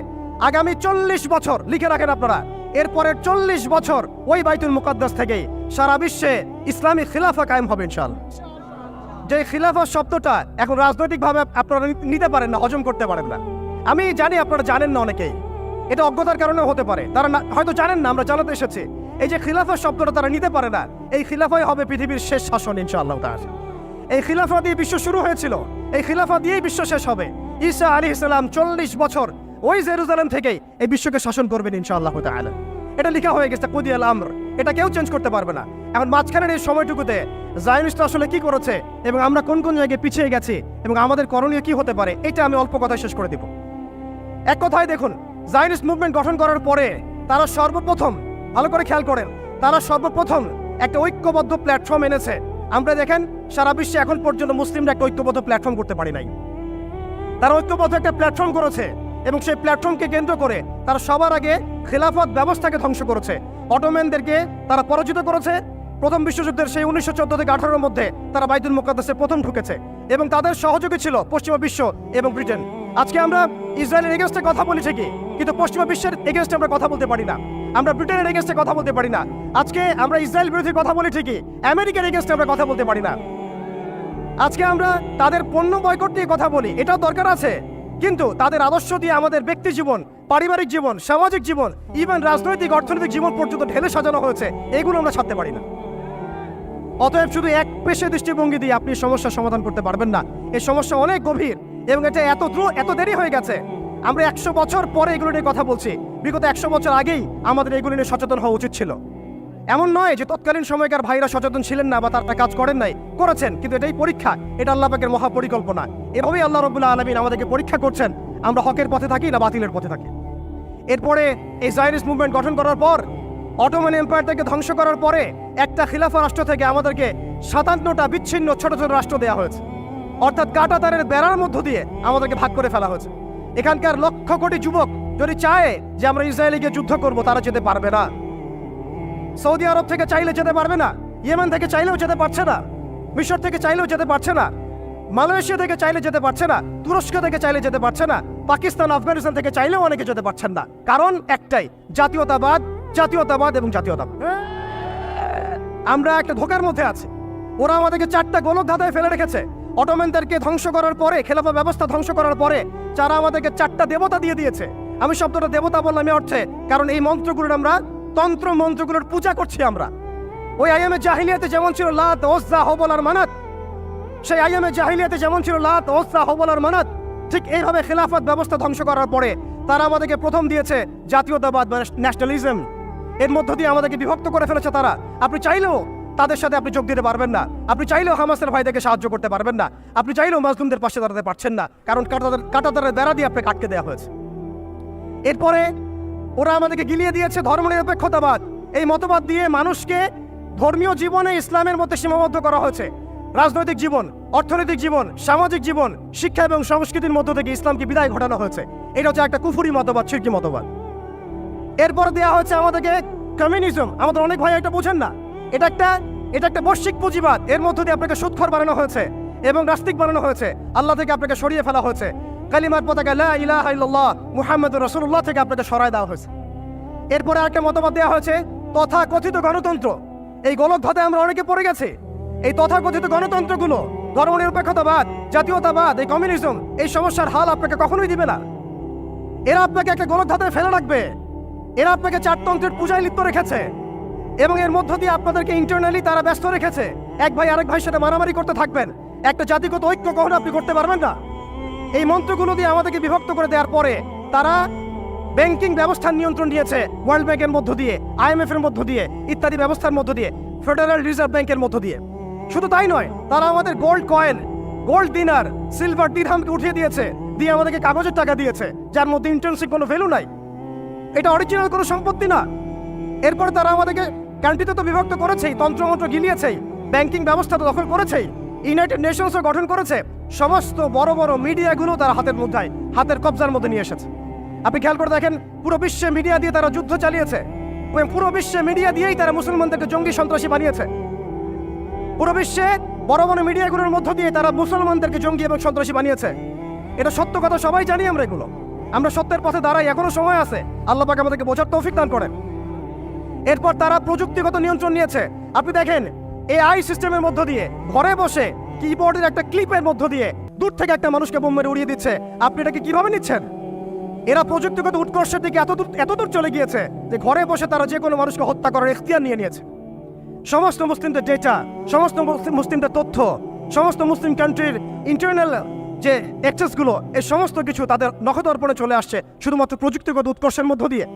আগামী 40 বছর লিখে রাখেন আপনারা, এরপরের 40 বছর ওই বাইতুল মুকাদ্দাস থেকেই সারা বিশ্বে ইসলামী খিলাফা কায়েম হবে ইনশাআল্লাহ। যে খিলাফা শব্দটা এখন রাজনৈতিকভাবে আপনারা নিতে পারেন না, হজম করতে পারেন না। আমি জানি আপনারা জানেন না, অনেকেই এটা অজ্ঞতার কারণে হতে পারে, তারা হয়তো জানেন না, আমরা জানাতে এসেছি। এই যে খিলাফা শব্দটা তারা নিতে পারে না, এই খিলাফাই হবে পৃথিবীর শেষ শাসন ইনশাআল্লাহ তাআলা। এই খিলাফা দিয়ে বিশ্ব শুরু হয়েছিল, এই খিলাফা দিয়েই বিশ্ব শেষ হবে। ঈসা আলাইহিস সালাম 40 বছর ওই জেরুজালেম থেকেই এই বিশ্বকে শাসন করবেন ইনশাআল্লাহ তাআলা। এটা লেখা হয়ে গেছে কুদিয়াল আমর, এটা কেউ চেঞ্জ করতে পারবে না। এখন মাঝখানের এই সময়টুকুতে জায়নিস্ট আসলে কি করেছে এবং আমরা কোন কোন জায়গায় পিছিয়ে গেছি এবং আমাদের করণীয় কি হতে পারে, এটা আমি অল্প কথায় শেষ করে দিব। এক কথায় দেখুন, জায়নিস্ট মুভমেন্ট গঠন করার পরে তারা সর্বপ্রথম, ভালো করে খেয়াল করেন, তারা সর্বপ্রথম একটা ঐক্যবদ্ধ প্ল্যাটফর্ম এনেছে। আমরা দেখেন সারা বিশ্বে এখন পর্যন্ত মুসলিমরা একটা ঐক্যবদ্ধ প্ল্যাটফর্ম করতে পারি নাই। তারা ঐক্যবদ্ধ একটা প্ল্যাটফর্ম করেছে এবং সেই প্ল্যাটফর্মকে কেন্দ্র করে তারা সবার আগে খেলাফত ব্যবস্থাকে ধ্বংস করেছে, অটোম্যানদেরকে তারা পরাজিত করেছে। প্রথম বিশ্বযুদ্ধের সেই 1914 থেকে 18-এর মধ্যে তারা বাইতুল মুকাদ্দাসে প্রথম ঢুকেছে এবং তাদের সহযোগী ছিল পশ্চিমা বিশ্ব এবং ব্রিটেন। আজকে আমরা ইসরায়েলের এগেনস্টে কথা বলি ঠিকই, কিন্তু পশ্চিমা বিশ্বের এগেনস্টে আমরা কথা বলতে পারি না, আমরা ব্রিটেনের এগেনস্টে কথা বলতে পারি না। আজকে আমরা ইসরায়েল বিরোধী কথা বলি ঠিকই, আমেরিকার এগেনস্টে আমরা কথা বলতে পারি না। আজকে আমরা তাদের পণ্য বয়কট নিয়ে কথা বলি, এটাও দরকার আছে, কিন্তু তাদের আদর্শ দিয়ে আমাদের ব্যক্তি জীবন, পারিবারিক জীবন, সামাজিক জীবন, ইভেন রাজনৈতিক অর্থনৈতিক জীবন পর্যন্ত ঢেলে সাজানো হয়েছে, এগুলো আমরা ছাড়তে পারি না। অতএব শুধু এক পেশে দৃষ্টিভঙ্গি দিয়ে আপনি সমস্যার সমাধান করতে পারবেন না। এই সমস্যা অনেক গভীর এবং এটা এত দেরি হয়ে গেছে। আমরা 100 বছর পরে এগুলো নিয়ে কথা বলছি, বিগত 100 বছর আগেই আমাদের এগুলো নিয়ে সচেতন হওয়া উচিত ছিল। এমন নয় যে তৎকালীন সময়কার ভাইরা সচেতন ছিলেন না বা তারা কাজ করেন নাই, করেছেন, কিন্তু এটাই পরীক্ষা, এটা আল্লাহ পাকের মহাপরিকল্পনা। এভাবেই আল্লাহ রাব্বুল আলামিন আমাদেরকে পরীক্ষা করছেন আমরা হকের পথে থাকি না বাতিলের পথে থাকি। এরপরে এই জায়নিস্ট মুভমেন্ট গঠন করার পর, অটোমান এম্পায়ারটাকে ধ্বংস করার পরে একটা খিলাফা রাষ্ট্র থেকে আমাদেরকে 57টা বিচ্ছিন্ন ছোট ছোট রাষ্ট্র দেওয়া হয়েছে, অর্থাৎ কাঁটাতারের বেড়ার মধ্য দিয়ে আমাদেরকে ভাগ করে ফেলা হয়েছে। এখানকার লক্ষ কোটি যুবক যদি চায় যে আমরা ইসরায়েলে গিয়ে যুদ্ধ করব, তারা যেতে পারবে না। সৌদি আরব থেকে চাইলে যেতে পারবে না, ইয়েমেন থেকে চাইলেও যেতে পারছে না, মিশর থেকে চাইলেও যেতে পারছে না, মালয়েশিয়া থেকে চাইলে যেতে পারছে না, তুরস্ক থেকে চাইলে যেতে পারছে না, পাকিস্তান আফগানিস্তান থেকে চাইলেও অনেকে যেতে পারছেন না। কারণ একটাই, জাতীয়তাবাদ, জাতীয়তাবাদ এবং জাতীয়তাবাদ। আমরা একটা ধোকার মধ্যে আছি। ওরা আমাদেরকে 4টা গোলক ধাঁধায় ফেলে রেখেছে। অটোমানদেরকে ধ্বংস করার পরে, খেলাফা ব্যবস্থা ধ্বংস করার পরে যারা আমাদেরকে 4টা দেবতা দিয়ে দিয়েছে। আমি শব্দটা দেবতা বললাম এই অর্থে, কারণ এই মন্ত্রগুলোর আমরা তন্ত্র মন্ত্রগুলোর পূজা করছি আমরা। ওই আইয়ামে জাহিলিয়াতে যেমন ছিল লাত, ওজ্জা, হবল আর মানাত, সেই আইয়ামে জাহিলিয়াতে যেমন ছিল লাত, ওজ্জা, হবল আর মানাত, ঠিক এইভাবে খেলাফত ব্যবস্থা ধ্বংস করার পরে তারা আমাদেরকে প্রথম দিয়েছে জাতীয়তাবাদ বা ন্যাশনালিজম। এর মধ্য দিয়ে আমাদেরকে বিভক্ত করে ফেলেছে তারা। আপনি চাইলেও তাদের সাথে আপনি যোগ দিতে পারবেন না, আপনি চাইলেও হামাসের ভাইদেরকে সাহায্য করতে পারবেন না, আপনি চাইলেও মাজলুমদের পাশে দাঁড়াতে পারছেন না, কারণ কাঁটাতারের বেড়া দিয়ে আপনাকে আটকে দেওয়া হয়েছে। এরপরে ওরা আমাদেরকে গিলিয়ে দিয়েছে ধর্মনিরপেক্ষতাবাদ। এই মতবাদ দিয়ে মানুষকে ধর্মীয় জীবনে ইসলামের মধ্যে সীমাবদ্ধ করা হয়েছে। রাজনৈতিক জীবন, অর্থনৈতিক জীবন, সামাজিক জীবন, শিক্ষা এবং সংস্কৃতির মধ্য থেকে ইসলামকে বিদায় ঘটানো হয়েছে। এটা হচ্ছে একটা কুফরি মতবাদ, শিরকি মতবাদ। এরপর দেওয়া হয়েছে আমাদেরকে কমিউনিজম। আমাদের অনেক ভাই এটা বোঝেন না, এটা একটা বৈশ্বিক পুঁজিবাদ। এর মধ্য দিয়ে আপনাকে সুদখোর বানানো হয়েছে এবং নাস্তিক বানানো হয়েছে, আল্লাহ থেকে আপনাকে সরিয়ে ফেলা হয়েছে। কালিমার পতাকা লা ইলাহা ইল্লাল্লাহ মুহাম্মাদুর রাসূলুল্লাহ থেকে আপনাকে সরায় দেওয়া হয়েছে। এরপরে একটা মতবাদ দেওয়া হয়েছে তথাকথিত গণতন্ত্র। এই গোলক ধাঁধায় আমরা অনেকে পড়ে গেছি। এই তথাকথিত গণতন্ত্রগুলো, ধর্মনিরপেক্ষতাবাদ, জাতীয়তাবাদ, এই কমিউনিজম, এই সমস্যার হাল আপনাকে কখনোই দিবে না। এরা আপনাকে একটা গোলক ধাঁধায় ফেলে রাখবে। এরা আপনাকে চারতন্ত্রের পূজায় লিপ্ত রেখেছে এবং এর মধ্য দিয়ে আপনাদেরকে ইন্টারনালি তারা ব্যস্ত রেখেছে। এক ভাই আরেক ভাইয়ের সাথে মারামারি করতে থাকবেন, একটা জাতিগত ঐক্য কখনো আপনি করতে পারবেন না। এই মন্ত্রগুলো দিয়ে আমাদেরকে বিভক্ত করে দেওয়ার পরে তারা ব্যাংকিং ব্যবস্থার নিয়ন্ত্রণ দিয়েছে ওয়ার্ল্ড ব্যাংকের মধ্য দিয়ে, IMF এর মধ্য দিয়ে, ইত্যাদি ব্যবস্থার মধ্য দিয়ে, ফেডারেল রিজার্ভ ব্যাংকের মধ্য দিয়ে। শুধু তাই নয়, তারা আমাদের গোল্ড কয়েন, গোল্ড দিনার, সিলভার দিরহামকে উঠিয়ে দিয়েছে, দিয়ে আমাদেরকে কাগজের টাকা দিয়েছে, যার মধ্যে ইন্টারেন্সিক কোনো ভ্যালু নাই, এটা অরিজিনাল কোনো সম্পত্তি না। এরপর তারা আমাদেরকে কান্ট্রিতে তো বিভক্ত করেছেই, তন্ত্রমন্ত্র গিলিয়েছেই, ব্যাংকিং ব্যবস্থা তো দখল করেছেই, ইউনাইটেড নেশনসও গঠন করেছে। সমস্ত বড় বড় মিডিয়াগুলো তারা হাতের কবজার মধ্যে নিয়ে এসেছে। আপনি খেয়াল করে দেখেন, পুরো বিশ্বে মিডিয়া দিয়ে তারা যুদ্ধ চালিয়েছে, পুরো বিশ্বে মিডিয়া দিয়েই তারা মুসলমানদেরকে জঙ্গি সন্ত্রাসী বানিয়েছে। পুরো বিশ্বে বড় বড় মিডিয়াগুলোর মধ্য দিয়ে তারা মুসলমানদেরকে জঙ্গি এবং সন্ত্রাসী বানিয়েছে। এটা সত্য কথা, সবাই জানি আমরা এগুলো। আমরা সত্যের পথে দাঁড়াই, এখনো সময় আছে, আল্লাহ পাক আমাদেরকে বোঝার তৌফিক দান করেন। এরপর তারা প্রযুক্তিগত নিয়ন্ত্রণ নিয়েছে। আপনি দেখেন AI সিস্টেমের মধ্য দিয়ে ঘরে বসে কিবোর্ডের একটা ক্লিপের মধ্য দিয়ে দূর থেকে একটা মানুষকে বোম মেরে উড়িয়ে দিচ্ছে। আপনি এটাকে কিভাবে নিচ্ছেন? এরা প্রযুক্তিগত উৎকর্ষের দিকে এতদূর চলে গিয়েছে যে ঘরে বসে তারা যে কোনো মানুষকে হত্যা করার এখতিয়ার নিয়ে নিয়েছে। সমস্ত মুসলিমদের ডেটা, সমস্ত মুসলিমদের তথ্য, সমস্ত মুসলিম কান্ট্রির ইন্টারনাল যে অ্যাক্সেসগুলো, এই সমস্ত কিছু তাদের নখদর্পণে চলে আসছে শুধুমাত্র প্রযুক্তিগত উৎকর্ষের মধ্য দিয়ে।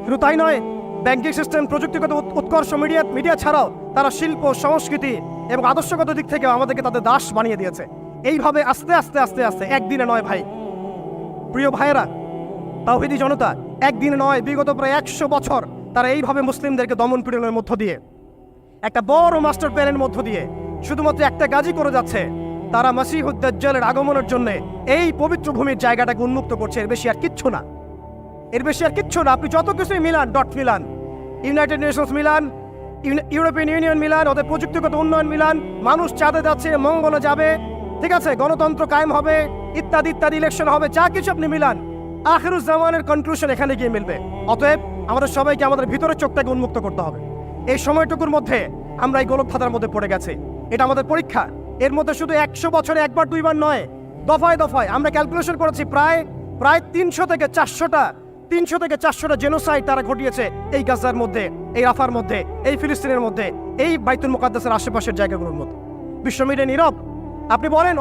শুধু তাই নয়, ব্যাংকিং সিস্টেম, প্রযুক্তিগত উৎকর্ষ, মিডিয়া ছাড়াও তারা শিল্প, সংস্কৃতি এবং আদর্শগত দিক থেকে আমাদেরকে তাদের দাস বানিয়ে দিয়েছে। এইভাবে আস্তে আস্তে আস্তে আস্তে, একদিনে নয় ভাই, প্রিয় ভাইয়েরা, তাওহীদি জনতা, একদিনে নয়, বিগত প্রায় 100 বছর তারা এইভাবে মুসলিমদেরকে দমন পীড়নের মধ্য দিয়ে, একটা বড় মাস্টার প্ল্যানের মধ্য দিয়ে শুধুমাত্র একটা কাজই করে যাচ্ছে। তারা মাসিহুদ দাজ্জালের আগমনের জন্য এই পবিত্র ভূমির জায়গাটাকে উন্মুক্ত করছে। এর বেশি আর কিচ্ছু না, এর বেশি আর কিচ্ছু না। আপনি যত কিছুই Milan, dot Milan, United Nations Milan, European union Milan, ওদের প্রযুক্তিগত উন্নয়ন মিলান, মানুষ চাঁদে যাচ্ছে, মঙ্গলে যাবে, ঠিক আছে, গণতন্ত্র কায়েম হবে, ইত্যাদি ইত্যাদি, ইলেকশন হবে, যা কিছু আপনি মিলান, আখিরুজ্জামানের কনক্লুশন এখানে গিয়ে মিলবে। অতএব আমাদের সবাইকে আমাদের ভিতরের চোখটাকে উন্মুক্ত করতে হবে। এই সময়টুকুর মধ্যে আমরা এই গোলক ধাঁধার মধ্যে পড়ে গেছি, এটা আমাদের পরীক্ষা। এর মধ্যে শুধু 100 বছরে একবার দুইবার নয়, দফায় দফায় আমরা ক্যালকুলেশন করেছি, প্রায় 300 থেকে 400টা জেনোসাইড তারা ঘটিয়েছে এই গাজার মধ্যে, এই রাফার মধ্যে, এই ফিলিস্তিনের মধ্যে, এই বাইতুল মুকাদ্দাসের আশেপাশের জায়গাগুলোর মধ্যে। বিশ্ব মিডিয়া নীরব। আপনি বলেন,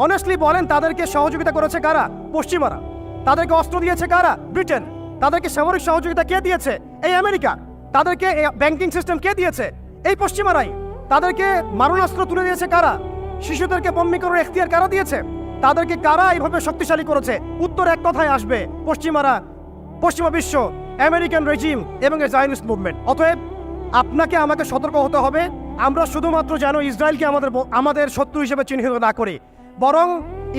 অনেস্টলি বলেন, তাদেরকে সহযোগিতা করেছে কারা? পশ্চিমারা। তাদেরকে অস্ত্র দিয়েছে কারা? ব্রিটেন। তাদেরকে সামরিক সহযোগিতা কে দিয়েছে? এই আমেরিকা। তাদেরকে ব্যাংকিং সিস্টেম কে দিয়েছে? এই পশ্চিমারাই। তাদেরকে মারণাস্ত্র তুলে দিয়েছে কারা? শিশুদেরকে বন্দি করার এখতিয়ার কারা দিয়েছে? তাদেরকে কারা এইভাবে শক্তিশালী করেছে? উত্তর এক কথায় আসবে, পশ্চিমারা, পশ্চিমা বিশ্ব, আমেরিকান রেজিম এবং এ জায়নিস্ট মুভমেন্ট। অতএব আপনাকে আমাকে সতর্ক হতে হবে। আমরা শুধুমাত্র যেন ইসরায়েলকে আমাদের শত্রু হিসেবে চিহ্নিত না করি, বরং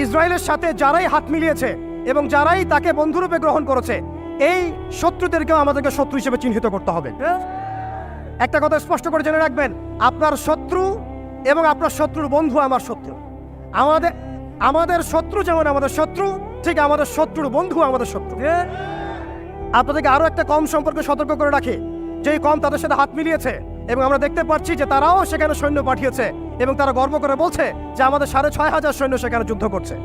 ইসরায়েলের সাথে যারাই হাত মিলিয়েছে এবং যারাই তাকে বন্ধুরূপে গ্রহণ করেছে, এই শত্রুদেরকেও আমাদেরকে শত্রু হিসেবে চিহ্নিত করতে হবে। একটা কথা স্পষ্ট করে জেনে রাখবেন, আপনার শত্রু এবং আপনার শত্রুর বন্ধু আমার শত্রু। আমাদের শত্রু যেমন আমাদের শত্রু, ঠিক আমাদের শত্রুর বন্ধু আমাদের শত্রু। আপনাদেরকে আরো একটা কম সম্পর্কে সতর্ক করে রাখি, যেই কম তাদের সাথে হাত মিলিয়েছে এবং আমরা দেখতে পাচ্ছি যে তারাও সেখানে সৈন্য পাঠিয়েছে এবং তারা গর্ব করে বলছে যে আমাদের 6,500 সৈন্য সেখানে যুদ্ধ করছে।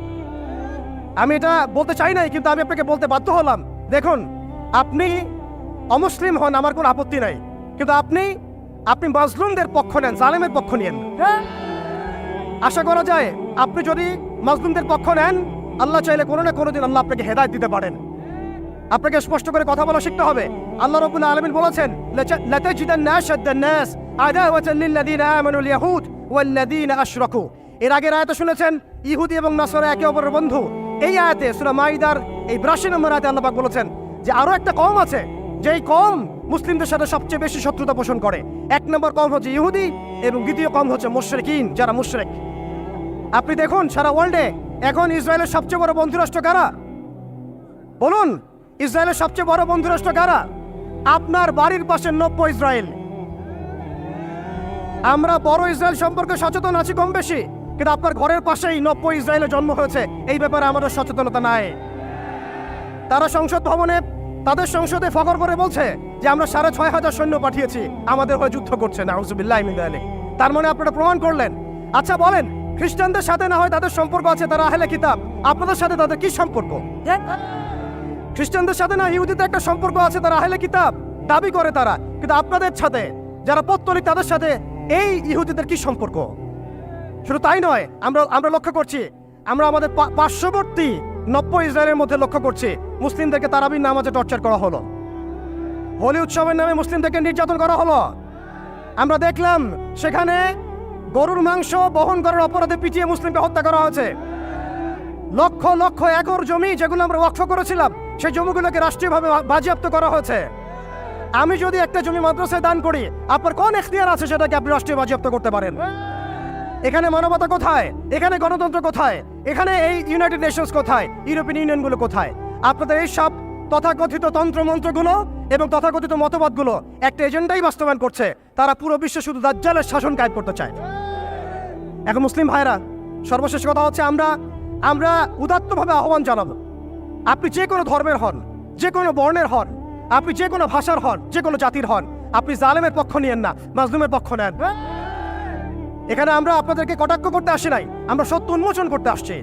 আমি এটা বলতে চাই নাই, কিন্তু আমি আপনাকে বলতে বাধ্য হলাম। দেখুন, আপনি অমুসলিম হন, আমার কোনো আপত্তি নাই, কিন্তু আপনি মাজলুমদের পক্ষ নেন, জালেমের পক্ষ নিয়েন। আশা করা যায় আপনি যদি মাজলুমদের পক্ষ নেন, আল্লাহ চাইলে কোনো না কোনো দিন আল্লাহ আপনাকে হেদায়েত দিতে পারেন। আপনাকে স্পষ্ট করে কথা বলা শিখতে হবে। আল্লাহ রাব্বুল আলামিন বলেছেন, লাতাজিদান্না আশাদ্দান নাস আদাওয়াতান লিল্লাযিনা আমানুল ইয়াহুদ ওয়াল্লাযিনা আশরাকু। এর আগের আয়াতে শুনেছেন ইহুদি এবং নাসারা একে অপরের বন্ধু। এই আয়াতে সূরা মাইদার এই 82 নম্বর আয়াতে আল্লাহ পাক বলেছেন যে আরো একটা কওম আছে, যেই কওম মুসলিমদের সাথে সবচেয়ে বেশি শত্রুতা পোষণ করে। এক নম্বর কওম হচ্ছে ইহুদি এবং দ্বিতীয় কওম হচ্ছে মুশরিকিন, যারা মুশরিক। আপনি দেখুন সারা ওয়ার্ল্ডে এখন ইসরায়েলের সবচেয়ে বড় বন্ধুরাষ্ট্র কারা? বলুন, ইসরায়েলের সবচেয়ে বড় বন্ধুরাষ্ট্র কারা? আপনার বাড়ির পাশে নব্য ইসরায়েল। আমরা বড় ইসরায়েল সম্পর্কে সচেতন আছি কম বেশি, কিন্তু আপনার ঘরের পাশেই নব্য ইসরায়েলের জন্ম হয়েছে, এই ব্যাপারে আমাদের সচেতনতা নাই। তারা সংসদ ভবনে তাদের সংসদে ফখর করে বলছে যে আমরা 6,500 সৈন্য পাঠিয়েছি, আমাদের হয়ে যুদ্ধ করছে। নাউজুবিল্লাহি মিন যালিক। তার মানে আপনারা প্রমাণ করলেন। আচ্ছা বলেন, খ্রিস্টানদের সাথে না হয় তাদের সম্পর্ক আছে, তারা আহলে কিতাব, আপনাদের সাথে তাদের কি সম্পর্ক? খ্রিস্টানদের সাথে না ইহুদিদের একটা সম্পর্ক আছে, তারা আহলে কিতাব দাবি করে তারা, কিন্তু আপনাদের সাথে যারা পৌত্তলিক তাদের সাথে এই ইহুদিদের কি সম্পর্ক? শুধু তাই নয়, আমরা লক্ষ্য করছি, আমরা আমাদের পার্শ্ববর্তী নব্য ইসরায়েলের মধ্যে লক্ষ্য করছি মুসলিমদেরকে তারাবির নামাজে টর্চার করা হলো, হোলি উৎসবের নামে মুসলিমদেরকে নির্যাতন করা হলো। আমরা দেখলাম সেখানে গরুর মাংস বহন করার অপরাধে পিটিয়ে মুসলিমকে হত্যা করা হয়েছে। লক্ষ লক্ষ একর জমি যেগুলো আমরা ওয়াকফ করেছিলাম, সেই জমিগুলোকে রাষ্ট্রীয়ভাবে বাজেয়াপ্ত করা হয়েছে। আমি যদি একটা জমি মাদ্রাসায় দান করি, আপনার কোন এখতিয়ার আছে সেটাকে আপনি রাষ্ট্রীয় বাজেয়াপ্ত করতে পারেন? এখানে মানবতা কোথায়? এখানে গণতন্ত্র কোথায়? এখানে এই ইউনাইটেড নেশনস কোথায়? ইউরোপিয়ান ইউনিয়নগুলো কোথায়? আপনাদের এই সব তথাকথিত তন্ত্রমন্ত্রগুলো এবং তথাকথিত মতবাদগুলো একটা এজেন্ডাই বাস্তবায়ন করছে, তারা পুরো বিশ্বে শুধু দাজ্জালের শাসন কায়েম করতে চায়। এখন মুসলিম ভাইরা, সর্বশেষ কথা হচ্ছে আমরা উদাত্তভাবে আহ্বান জানাবো, আপনি যে কোনো ধর্মের হন, যে কোনো বর্ণের হন, আপনি যে কোনো ভাষার হন, যে কোনো জাতির হন, আপনি জালেমের পক্ষ নিয়েন না, মাজলুমের পক্ষ নেন। এখানে আমরা আপনাদেরকে কটাক্ষ করতে আসি নাই, আমরা সত্য উন্মোচন করতে আসছি।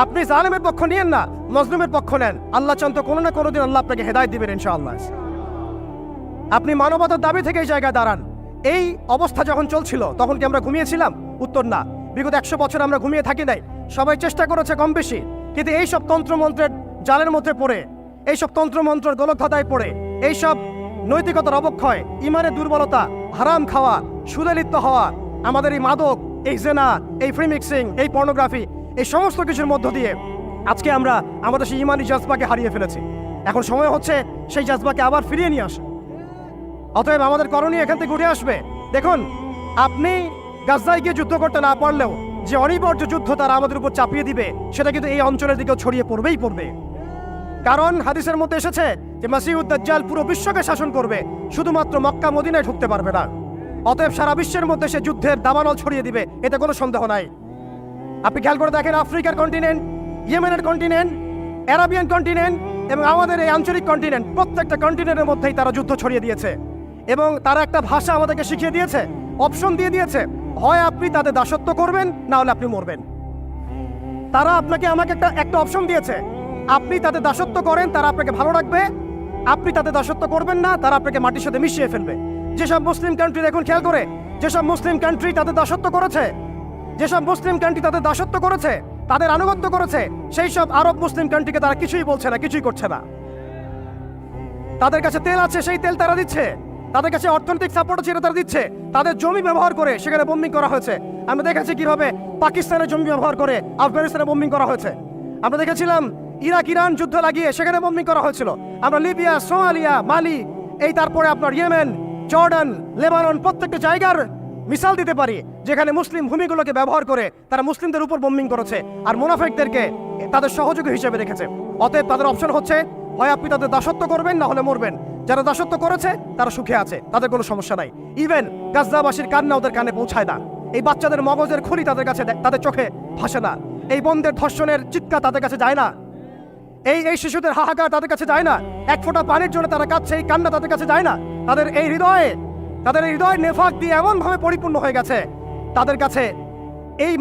আপনি জালেমের পক্ষ নিয়েন না, মাজলুমের পক্ষ নেন। আল্লাহ চান তো কোনো না কোনো দিন আল্লাহ আপনাকে হেদায়েত দিবেন ইনশাআল্লাহ। আপনি মানবতার দাবি থেকে এই জায়গায় দাঁড়ান। এই অবস্থা যখন চলছিল তখন কি আমরা ঘুমিয়েছিলাম? উত্তর না। বিগত 100 বছর আমরা ঘুমিয়ে থাকি নাই, সবাই চেষ্টা করেছে কম বেশি, কিন্তু এইসব তন্ত্রমন্ত্রের জালের মধ্যে পড়ে, এইসব তন্ত্রমন্ত্রের গোলকধাঁধায় পড়ে, এইসব নৈতিকতার অবক্ষয়, ইমানের দুর্বলতা, হারাম খাওয়া, সুদে লিপ্ত হওয়া, আমাদের এই মাদক, এই জেনা, এই ফ্রি মিক্সিং, এই পর্নোগ্রাফি, এই সমস্ত কিছুর মধ্য দিয়ে আজকে আমরা আমাদের সেই ইমানি জাজবাকে হারিয়ে ফেলেছি। এখন সময় হচ্ছে সেই জাজবাকে আবার ফিরিয়ে নিয়ে আসা। অতএব আমাদের করণীয় এখান থেকে উঠে আসবে। দেখুন, আপনি গাজায় গিয়ে যুদ্ধ করতে না পারলেও যে অনিবার্য যুদ্ধ তারা আমাদের উপর চাপিয়ে দিবে, সেটা কিন্তু এই অঞ্চলের দিকেও ছড়িয়ে পড়বেই পড়বে। কারণ হাদিসের মধ্যে এসেছে যে মাসিহুদ দাজ্জাল পুরো বিশ্বকে শাসন করবে, শুধুমাত্র মক্কা মদিনায় ঢুকতে পারবে না। অতএব সারা বিশ্বের মধ্যে সে যুদ্ধের দাবানল ছড়িয়ে দিবে, এতে কোনো সন্দেহ নাই। আপনি খেয়াল করে দেখেন, আফ্রিকার কন্টিনেন্ট, ইয়েমেনের কন্টিনেন্ট, অ্যারাবিয়ান কন্টিনেন্ট এবং আমাদের এই আঞ্চলিক কন্টিনেন্ট, প্রত্যেকটা কন্টিনেন্টের মধ্যেই তারা যুদ্ধ ছড়িয়ে দিয়েছে এবং তারা একটা ভাষা আমাদেরকে শিখিয়ে দিয়েছে, অপশন দিয়ে দিয়েছে, হয় আপনি তাদের দাসত্ব করবেন, না হলে আপনি মরবেন। তারা আপনাকে আমাকে একটা অপশন দিয়েছে, আপনি তাদের দাসত্ব করেন, তারা আপনাকে ভালো রাখবে, আপনি তাদের দাসত্ব করবেন না, তারা আপনাকে মাটির সাথে মিশিয়ে ফেলবে। যেসব মুসলিম কান্ট্রি দেখুন, খেয়াল করে, যেসব মুসলিম কান্ট্রি তাদের দাসত্ব করেছে, যেসব মুসলিম কান্ট্রি তাদের দাসত্ব করেছে, তাদের আনুগত্য করেছে, সেই সব আরব মুসলিম কান্ট্রিকে তারা কিছুই বলছে না, কিছুই করছে না। তাদের কাছে তেল আছে, সেই তেল তারা দিচ্ছে, তাদের কাছে অর্থনৈতিক সাপোর্ট ছিল, তারা দিচ্ছে। তাদের জমি ব্যবহার করে সেখানে বোম্বিং করা হয়েছে। আমরা দেখেছি কিভাবে পাকিস্তানের জমি ব্যবহার করে আফগানিস্তানে বোম্বিং করা হয়েছে। আমরা দেখেছিলাম ইরাক ইরান যুদ্ধ লাগিয়ে সেখানে বোম্বিং করা হয়েছিল। আমরা লিবিয়া, সোমালিয়া, মালি, এই তারপরে আপনার ইয়েমেন, জর্ডান, লেবানন, প্রত্যেকটা জায়গার মিসাল দিতে পারি যেখানে মুসলিম ভূমিগুলোকে ব্যবহার করে তারা মুসলিমদের উপর বোম্বিং করেছে আর মুনাফিকদেরকে তাদের সহযোগী হিসেবে রেখেছে। অতএব তাদের অপশন হচ্ছে হয় আপনি তাদের দাসত্ব করবেন, না হলে মরবেন। যারা দাসত্ব করেছে তারা সুখে আছে, তাদের কোনো সমস্যা নাই। ইভেন গাজদাবাসীর কান্না ওদের কানে পৌঁছায় না। এই বাচ্চাদের মগজের খুলি তাদের কাছে, তাদের চোখে ভাসে না। এই বোনদের ধর্ষণের চিৎকার তাদের কাছে যায় না। এই শিশুদের হাহাকার তাদের কাছে যায় না। এক ফোঁটা পানির জন্য তারা কাঁদছে, এই কান্না তাদের কাছে যায় না। তাদের এই হৃদয় নেফাক দিয়ে এমনভাবে পরিপূর্ণ হয়ে গেছে, তাদের কাছে এই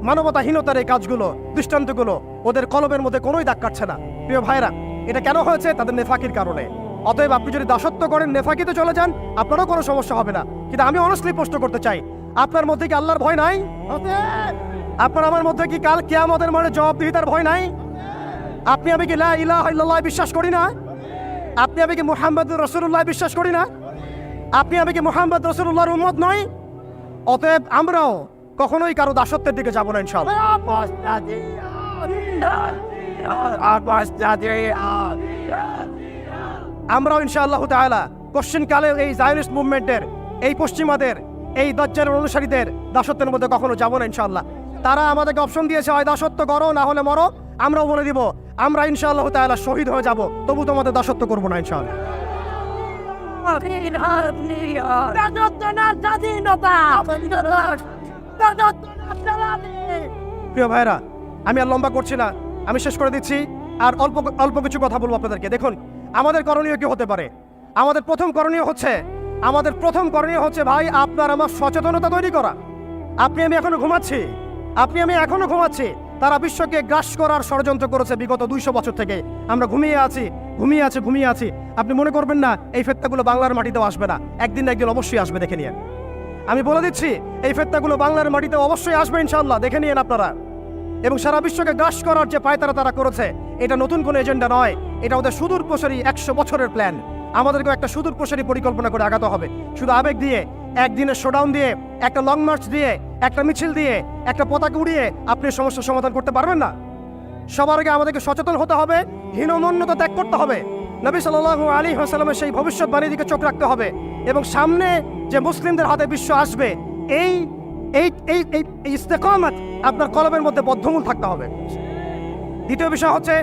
মানবতাহীনতার এই কাজগুলো, দৃষ্টান্তগুলো ওদের কলবের মধ্যে কোনোই দাগ কাটছে না। প্রিয় ভাইরা, এটা কেন হয়েছে? তাদের নেফাকির কারণে। অতএব আপনি যদি দাসত্ব করেন, নেফাকিতে চলে যান, আপনারও কোনো সমস্যা হবে না। কিন্তু আমি অনেস্টলি প্রশ্ন করতে চাই, আপনার মধ্যে কি আল্লাহর ভয় নাই? আপনার আমার মধ্যে কি কাল কিয়ামতের মানে জবাবদিহিতার ভয় নাই? আপনি আমি কি লা ইলাহা ইল্লাল্লাহ বিশ্বাস করি না? আপনি আমি কি মুহাম্মদুর রাসূলুল্লাহ বিশ্বাস করি না? আপনি আমি কি মুহাম্মদ রাসূলুল্লাহর উম্মত নই? অতএব আমরাও কখনোই কারো দাসত্বের দিকে যাব না ইনশাআল্লাহ। আমরাও ইনশাআল্লাহ তাআলা কোশ্চিনকালে এই জায়নিস্ট মুভমেন্টের, এই পশ্চিমাদের, এই দাজ্জালের অনুসারীদের দাসত্বের মধ্যে কখনো যাব না ইনশাআল্লাহ। তারা আমাদেরকে অপশন দিয়েছে, হয় দাসত্ব করো না হলে মরো। আমরাও বলে দিব আমরা ইনশাআল্লাহ তাআলা শহীদ হয়ে যাব, তবু তোমাদের দাসত্ব করবো না ইনশাআল্লাহ। প্রিয় ভাইরা, আমি আর লম্বা করছি না, আমি শেষ করে দিচ্ছি। আর অল্প কিছু কথা বলবো আপনাদেরকে। দেখুন, আমাদের করণীয় কি হতে পারে? আমাদের প্রথম করণীয় হচ্ছে ভাই আপনার আমার সচেতনতা তৈরি করা। আপনি আমি এখনো ঘুমাচ্ছি। তারা বিশ্বকে গ্রাস করার ষড়যন্ত্র করেছে বিগত 200 বছর থেকে। আমরা ঘুমিয়ে আছি। আপনি মনে করবেন না এই ফেতনাগুলো বাংলার মাটিতেও আসবে না। একদিন না একদিন অবশ্যই আসবে, দেখে নিয়ে। আমি বলে দিচ্ছি, এই ফেতনাগুলো বাংলার মাটিতে অবশ্যই আসবে ইনশাআল্লাহ, দেখে নিয়েন আপনারা। এবং সারা বিশ্বকে গ্রাস করার যে পায়তারা তারা করেছে, এটা নতুন কোনো এজেন্ডা নয়, এটা ওদের সুদূরপ্রসারী 100 বছরের প্ল্যান। আমাদেরকে একটা সুদূরপ্রসারী পরিকল্পনা করে আগাতে হবে। শুধু আবেগ দিয়ে, একদিনের শোডাউন দিয়ে, একটা লং মার্চ দিয়ে, একটা মিছিল দিয়ে, একটা পতাকা উড়িয়ে আপনি সমস্যার সমাধান করতে পারবেন না। সবার আগে আমাদেরকে সচেতন হতে হবে, হীনমন্যতা ত্যাগ করতে হবে, নবী সাল্লাল্লাহু আলাইহি ওয়াসাল্লামের সেই ভবিষ্যৎবাণীর দিকে চোখ রাখতে হবে, এবং সামনে যে মুসলিমদের হাতে বিশ্ব আসবে, এই ইস্তেকামত আপনার কলবের মধ্যে বদ্ধমূল থাকতে হবে। দ্বিতীয় বিষয় হচ্ছে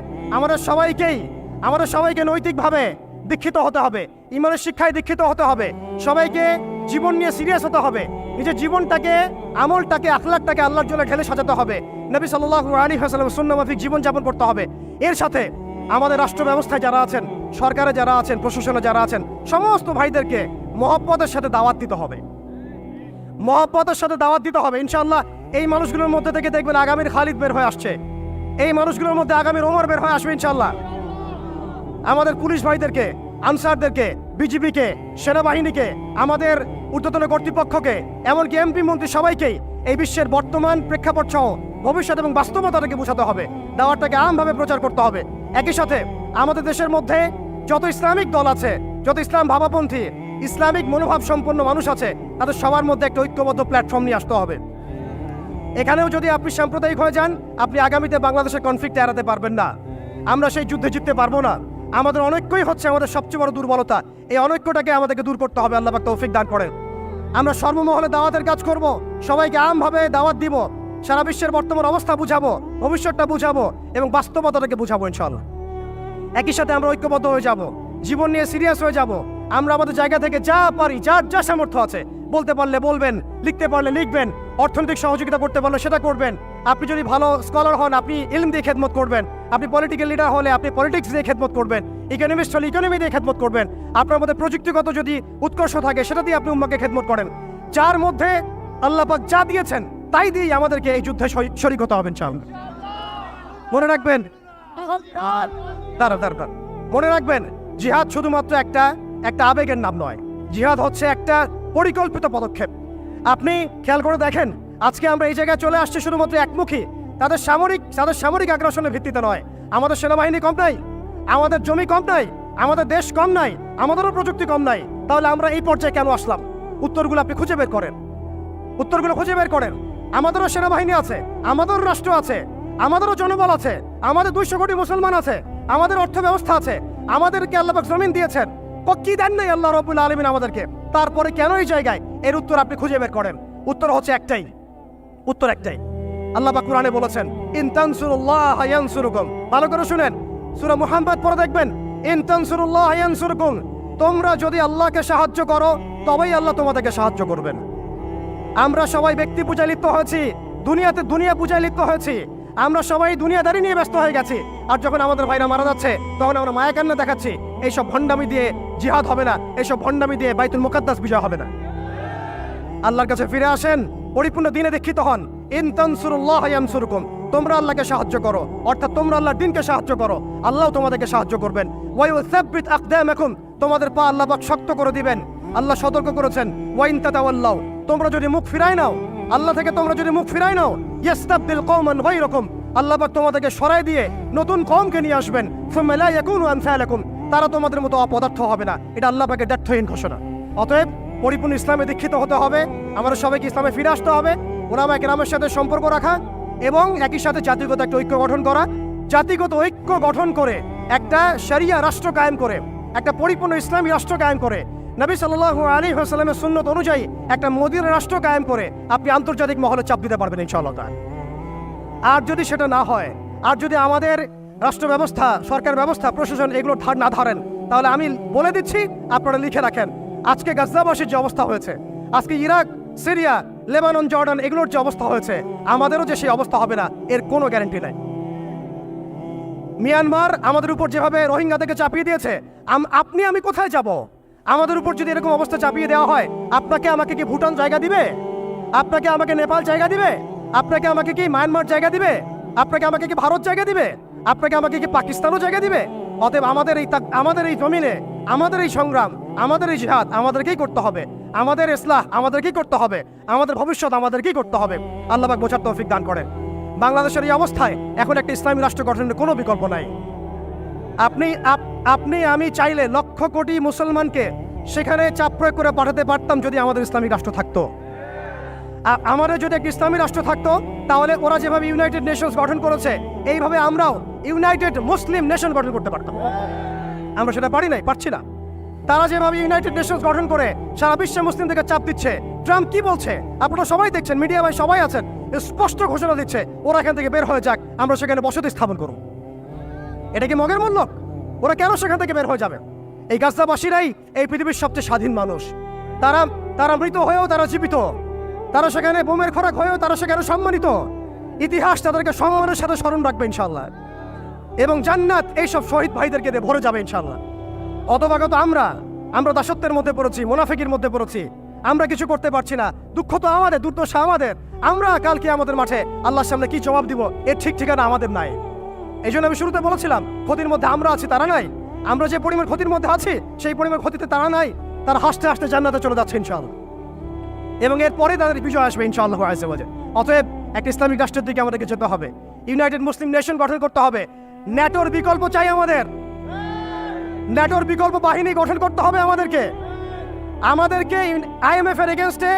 আমাদের সবাইকে নৈতিকভাবে দীক্ষিত হতে হবে, ইমানের শিক্ষায় দীক্ষিত হতে হবে। সবাইকে জীবন নিয়ে সিরিয়াস হতে হবে। নিজের জীবনটাকে, আমলটাকে, আখলাকটাকে আল্লাহর জন্য ঢেলে সাজাতে হবে। নবী সাল্লাল্লাহু আলাইহি ওয়াসাল্লামের সুন্নাহ মাফিক জীবনযাপন করতে হবে। এর সাথে আমাদের রাষ্ট্র ব্যবস্থায় যারা আছেন, সরকারে যারা আছেন, প্রশাসনে যারা আছেন, সমস্ত ভাইদেরকে মহব্বতের সাথে দাওয়াত দিতে হবে। ইনশাআল্লাহ এই মানুষগুলোর মধ্যে থেকে দেখবেন আগামীর খালিদ বের হয়ে আসছে। এই মানুষগুলোর মধ্যে আগামীর ওমর বের হয়ে আসবে ইনশাআল্লাহ। আমাদের পুলিশ ভাইদেরকে, আনসারদেরকে, বিজিবিকে, সেনাবাহিনীকে, আমাদের ঊর্ধ্বতন কর্তৃপক্ষকে, এমনকি এমপি মন্ত্রী সবাইকেই এই বিশ্বের বর্তমান প্রেক্ষাপট সহ ভবিষ্যৎ এবং বাস্তবতাটাকে বোঝাতে হবে, দাওয়াতটাকে আমভাবে প্রচার করতে হবে। একই সাথে আমাদের দেশের মধ্যে যত ইসলামিক দল আছে, যত ইসলাম ভাবাপন্থী, ইসলামিক মনোভাব সম্পন্ন মানুষ আছে, তাদের সবার মধ্যে একটা ঐক্যবদ্ধ প্ল্যাটফর্ম নিয়ে আসতে হবে। এখানেও যদি আপনি সাম্প্রদায়িক হয়ে যান, আপনি আগামীতে বাংলাদেশের কনফ্লিক্ট এড়াতে পারবেন না। আমরা সেই যুদ্ধে জিততে পারবো না। আমাদের অনৈক্যই হচ্ছে আমাদের সবচেয়ে বড় দুর্বলতা। এই অনৈক্যটাকে আমাদেরকে দূর করতে হবে। আল্লাহ পাক তৌফিক দান করেন। আমরা সর্বমহলে দাওয়াতের কাজ করব, সবাইকে আমভাবে দাওয়াত দিব, সারা বিশ্বের বর্তমান অবস্থা বুঝাবো, ভবিষ্যৎটা বুঝাবো এবং বাস্তবতাটাকে বুঝাবো ইনশাআল্লাহ। একই সাথে আমরা ঐক্যবদ্ধ হয়ে যাব, জীবন নিয়ে সিরিয়াস হয়ে যাব। আমরা আমাদের জায়গা থেকে যা পারি, যার যা সামর্থ্য আছে, বলতে পারলে বলবেন, লিখতে পারলে লিখবেন, অর্থনৈতিক সহযোগিতা করতে পারলে সেটা করবেন। আপনি যদি ভালো স্কলার হন, আপনি ইলম দিয়ে খেদমত করবেন। আপনি পলিটিক্যাল লিডার হলে আপনি পলিটিক্স দিয়ে খেদমত করবেন। ইকোনমিস্ট হলে ইকোনমি দিয়ে খেদমত করবেন। আপনার মধ্যে প্রযুক্তিগত যদি উৎকর্ষ থাকে, সেটা দিয়ে আপনি উম্মাকে খেদমত করেন। যার মধ্যে আল্লাহ পাক যা দিয়েছেন তাই দিয়েই আমাদেরকে এই যুদ্ধে শরীক হতে হবে ইনশাআল্লাহ। মনে রাখবেন, মনে রাখবেন, জিহাদ শুধুমাত্র একটা আবেগের নাম নয়। জিহাদ হচ্ছে একটা পরিকল্পিত পদক্ষেপ। আপনি খেয়াল করে দেখেন, আজকে আমরা এই জায়গায় চলে আসছি শুধুমাত্র একমুখী, তাদের সামরিক আগ্রাসনের ভিত্তিতে নয়। আমাদের সেনাবাহিনী কম নাই, আমাদের জমি কম নাই, আমাদের দেশ কম নাই, আমাদেরও প্রযুক্তি কম নাই, তাহলে আমরা এই পর্যায়ে কেন আসলাম? উত্তরগুলো আপনি খুঁজে বের করেন, উত্তরগুলো খুঁজে বের করেন। আমাদেরও সেনাবাহিনী আছে, আমাদেরও রাষ্ট্র আছে, আমাদেরও জনবল আছে, আমাদের 200 কোটি মুসলমান আছে, আমাদের অর্থ ব্যবস্থা আছে, আমাদেরকে আল্লাহ পাক জমিন দিয়েছেন, কি দেন নাই আল্লাহ রাব্বুল আলামিন আমাদেরকে, তারপরে কেন এই জায়গায়? এর উত্তর আপনি খুঁজে বের করেন। উত্তর হচ্ছে একটাই, উত্তর একটাই। আল্লাহ পাক কোরআনে বলেছেন, ইন তানসুরুল্লাহ ইয়ানসুরুকুম। ভালো করে শুনেন, সূরা মুহাম্মদ পড়ে দেখবেন, ইন তানসুরুল্লাহ ইয়ানসুরুকুম। তোমরা যদি আল্লাহকে সাহায্য করো তবেই আল্লাহ তোমাদেরকে সাহায্য করবেন। আমরা সবাই ব্যক্তি পূজায় লিপ্ত হয়েছি, দুনিয়া পূজায় লিপ্ত হয়েছি, আমরা সবাই দুনিয়াদারি নিয়ে ব্যস্ত হয়ে গেছি। আর যখন আমাদের ভাইরা মারা যাচ্ছে তখন আমরা মায়া কান্না দেখাচ্ছি। এইসব ভণ্ডামি দিয়ে জিহাদ হবে না, এইসব ভণ্ডামি দিয়ে বাইতুল মুকাদ্দাস বিজয় হবে না। আল্লাহর কাছে ফিরে আসেন, পরিপূর্ণ দিনে দীক্ষিত হন। ইন তানসুরুল্লাহ ইয়ানসুরকুম। তোমরা আল্লাহকে সাহায্য করো, অর্থাৎ তোমরা আল্লাহর দ্বীনকে সাহায্য করো, আল্লাহ তোমাদেরকে সাহায্য করবেন। ওয়া ইউসাব্বিত আকদামাকুম। তোমাদের পা আল্লাহ পাক শক্ত করে দিবেন। আল্লাহ সতর্ক করেছেন, ওয়া ইন তাতাওয়াল্লাউ। তোমরা যদি মুখ ফিরায় নাও, আল্লাহ থেকে তোমরা যদি মুখ ফিরায় নাও, ইয়াস্তাবদিল কওমান গায়রাকুম। আল্লাহ পাক তোমাদেরকে সরাই দিয়ে নতুন কওমকে নিয়ে আসবেন। সুম্মা লা ইয়াকুনু আমসালাকুম। তারা তোমাদের মতো অপদার্থ হবে না। এটা আল্লাহ পাকের দ্ব্যর্থহীন ঘোষণা। অতএব পরিপূর্ণ ইসলামে দীক্ষিত হতে হবে, আমাদের সবাইকে ইসলামে ফিরে আসতে হবে, ওলামায়ে কেরামের সাথে সম্পর্ক রাখা এবং একই সাথে জাতিগত একটা ঐক্য গঠন করা। জাতিগত ঐক্য গঠন করে একটা শরিয়া রাষ্ট্র কায়েম করে, একটা পরিপূর্ণ ইসলামী রাষ্ট্র কায়েম করে, নবী সাল্লাল্লাহু আলাইহি ওয়াসাল্লামের সুন্নত অনুযায়ী একটা মদিনা রাষ্ট্র কায়েম করে আপনি আন্তর্জাতিক মহলে চাপ দিতে পারবেন ইনশাআল্লাহ। আর যদি সেটা না হয়, আর যদি আমাদের রাষ্ট্র ব্যবস্থা, সরকার ব্যবস্থা, প্রশাসন এগুলো ধার না ধরেন, তাহলে আমি বলে দিচ্ছি, আপনারা লিখে রাখেন, আজকে গাজাবাসীর যে অবস্থা হয়েছে, আজকে ইরাক, সিরিয়া, লেবানন, জর্ডান এগুলোর যে অবস্থা হয়েছে, আমাদেরও যে সেই অবস্থা হবে না এর কোনো গ্যারান্টি নাই। মিয়ানমার আমাদের উপর যেভাবে রোহিঙ্গাদেরকে চাপিয়ে দিয়েছে, আপনি আমি কোথায় যাব? আমাদের উপর যদি এরকম অবস্থা চাপিয়ে দেওয়া হয়, আপনাকে আমাকে কি ভুটান জায়গা দিবে? আপনাকে আমাকে নেপাল জায়গা দিবে? আপনাকে আমাকে কি মায়ানমার জায়গা দিবে? আপনাকে আমাকে কি ভারত জায়গা দিবে? আপনাকে আমাকে কি পাকিস্তানও জায়গা দিবে? অতএব আমাদের এই জমিনে, আমাদের এই সংগ্রাম, আমাদের এই জিহাদ আমাদেরকেই করতে হবে, আমাদের ইসলাহ আমাদেরকেই করতে হবে, আমাদের ভবিষ্যৎ আমাদেরকেই করতে হবে। আল্লাহ পাক বোঝার তৌফিক দান করেন। বাংলাদেশের এই অবস্থায় এখন একটা ইসলামী রাষ্ট্র গঠনের কোনো বিকল্প নাই। আপনি আমি চাইলে লক্ষ কোটি মুসলমানকে সেখানে চাপ প্রয়োগ করে পাঠাতে পারতাম যদি আমাদের ইসলামিক রাষ্ট্র থাকতো। আমাদের যদি একটা ইসলামী রাষ্ট্র থাকতো, তাহলে ওরা যেভাবে ইউনাইটেড নেশনস গঠন করেছে, এইভাবে আমরাও ইউনাইটেড মুসলিম নেশন গঠন করতে পারতাম। আমরা সেটা পারি নাই, পারছি না। তারা যেভাবে ইউনাইটেড নেশনস গঠন করে সারা বিশ্বে মুসলিমদেরকে চাপ দিচ্ছে, ট্রাম্প কি বলছে আপনারা সবাই দেখছেন, মিডিয়া ভাই সবাই আছেন, স্পষ্ট ঘোষণা দিচ্ছে ওরা এখান থেকে বের হয়ে যাক, আমরা সেখানে বসতি স্থাপন করব। এটা কি মগের মূল্য? ওরা কেন সেখান থেকে বের হয়ে যাবে? এই গাজাবাসীরাই এই পৃথিবীর সবচেয়ে স্বাধীন মানুষ। তারা মৃত হয়েও তারা জীবিত, তারা সেখানে বোমের খোরাক হয়েও তারা সেখানে সম্মানিত। ইতিহাস তাদেরকে সম্মানের সাথে স্মরণ রাখবে ইনশাআল্লাহ, এবং জান্নাত এইসব শহীদ ভাইদেরকে দিয়ে ভরে যাবে ইনশাআল্লাহ। অতভাগত আমরা দাসত্বের মধ্যে পড়েছি, মুনাফিকের মধ্যে পড়েছি, আমরা কিছু করতে পারছি না। দুঃখ তো আমাদের, দুর্দশা আমাদের। আমরা কালকে আমাদের মাঠে আল্লাহর সামনে কি জবাব দিব এর ঠিক ঠিকানা আমাদের নাই। এই জন্য আমি শুরুতে বলেছিলাম, ক্ষতির মধ্যে আমরা আছি, তারা নাই। আমরা যে পরিমাণ ক্ষতির মধ্যে আছি সেই পরিমাণ ক্ষতিতে তারা নাই। তারা হাসতে হাসতে জান্নাতে চলে যাচ্ছে ইনশাআল্লাহ, এবং এরপরে তাদের বিজয় আসবে ইনশাআল্লাহ আযজা ওয়া জাল। অতএব একটা ইসলামিক রাষ্ট্রের দিকে আমাদেরকে যেতে হবে, ইউনাইটেড মুসলিম নেশন গঠন করতে হবে। ন্যাটোর বিকল্প চাই আমাদের, ন্যাটোর বিকল্প বাহিনী গঠন করতে হবে আমাদেরকে IMF এর এগেনস্টে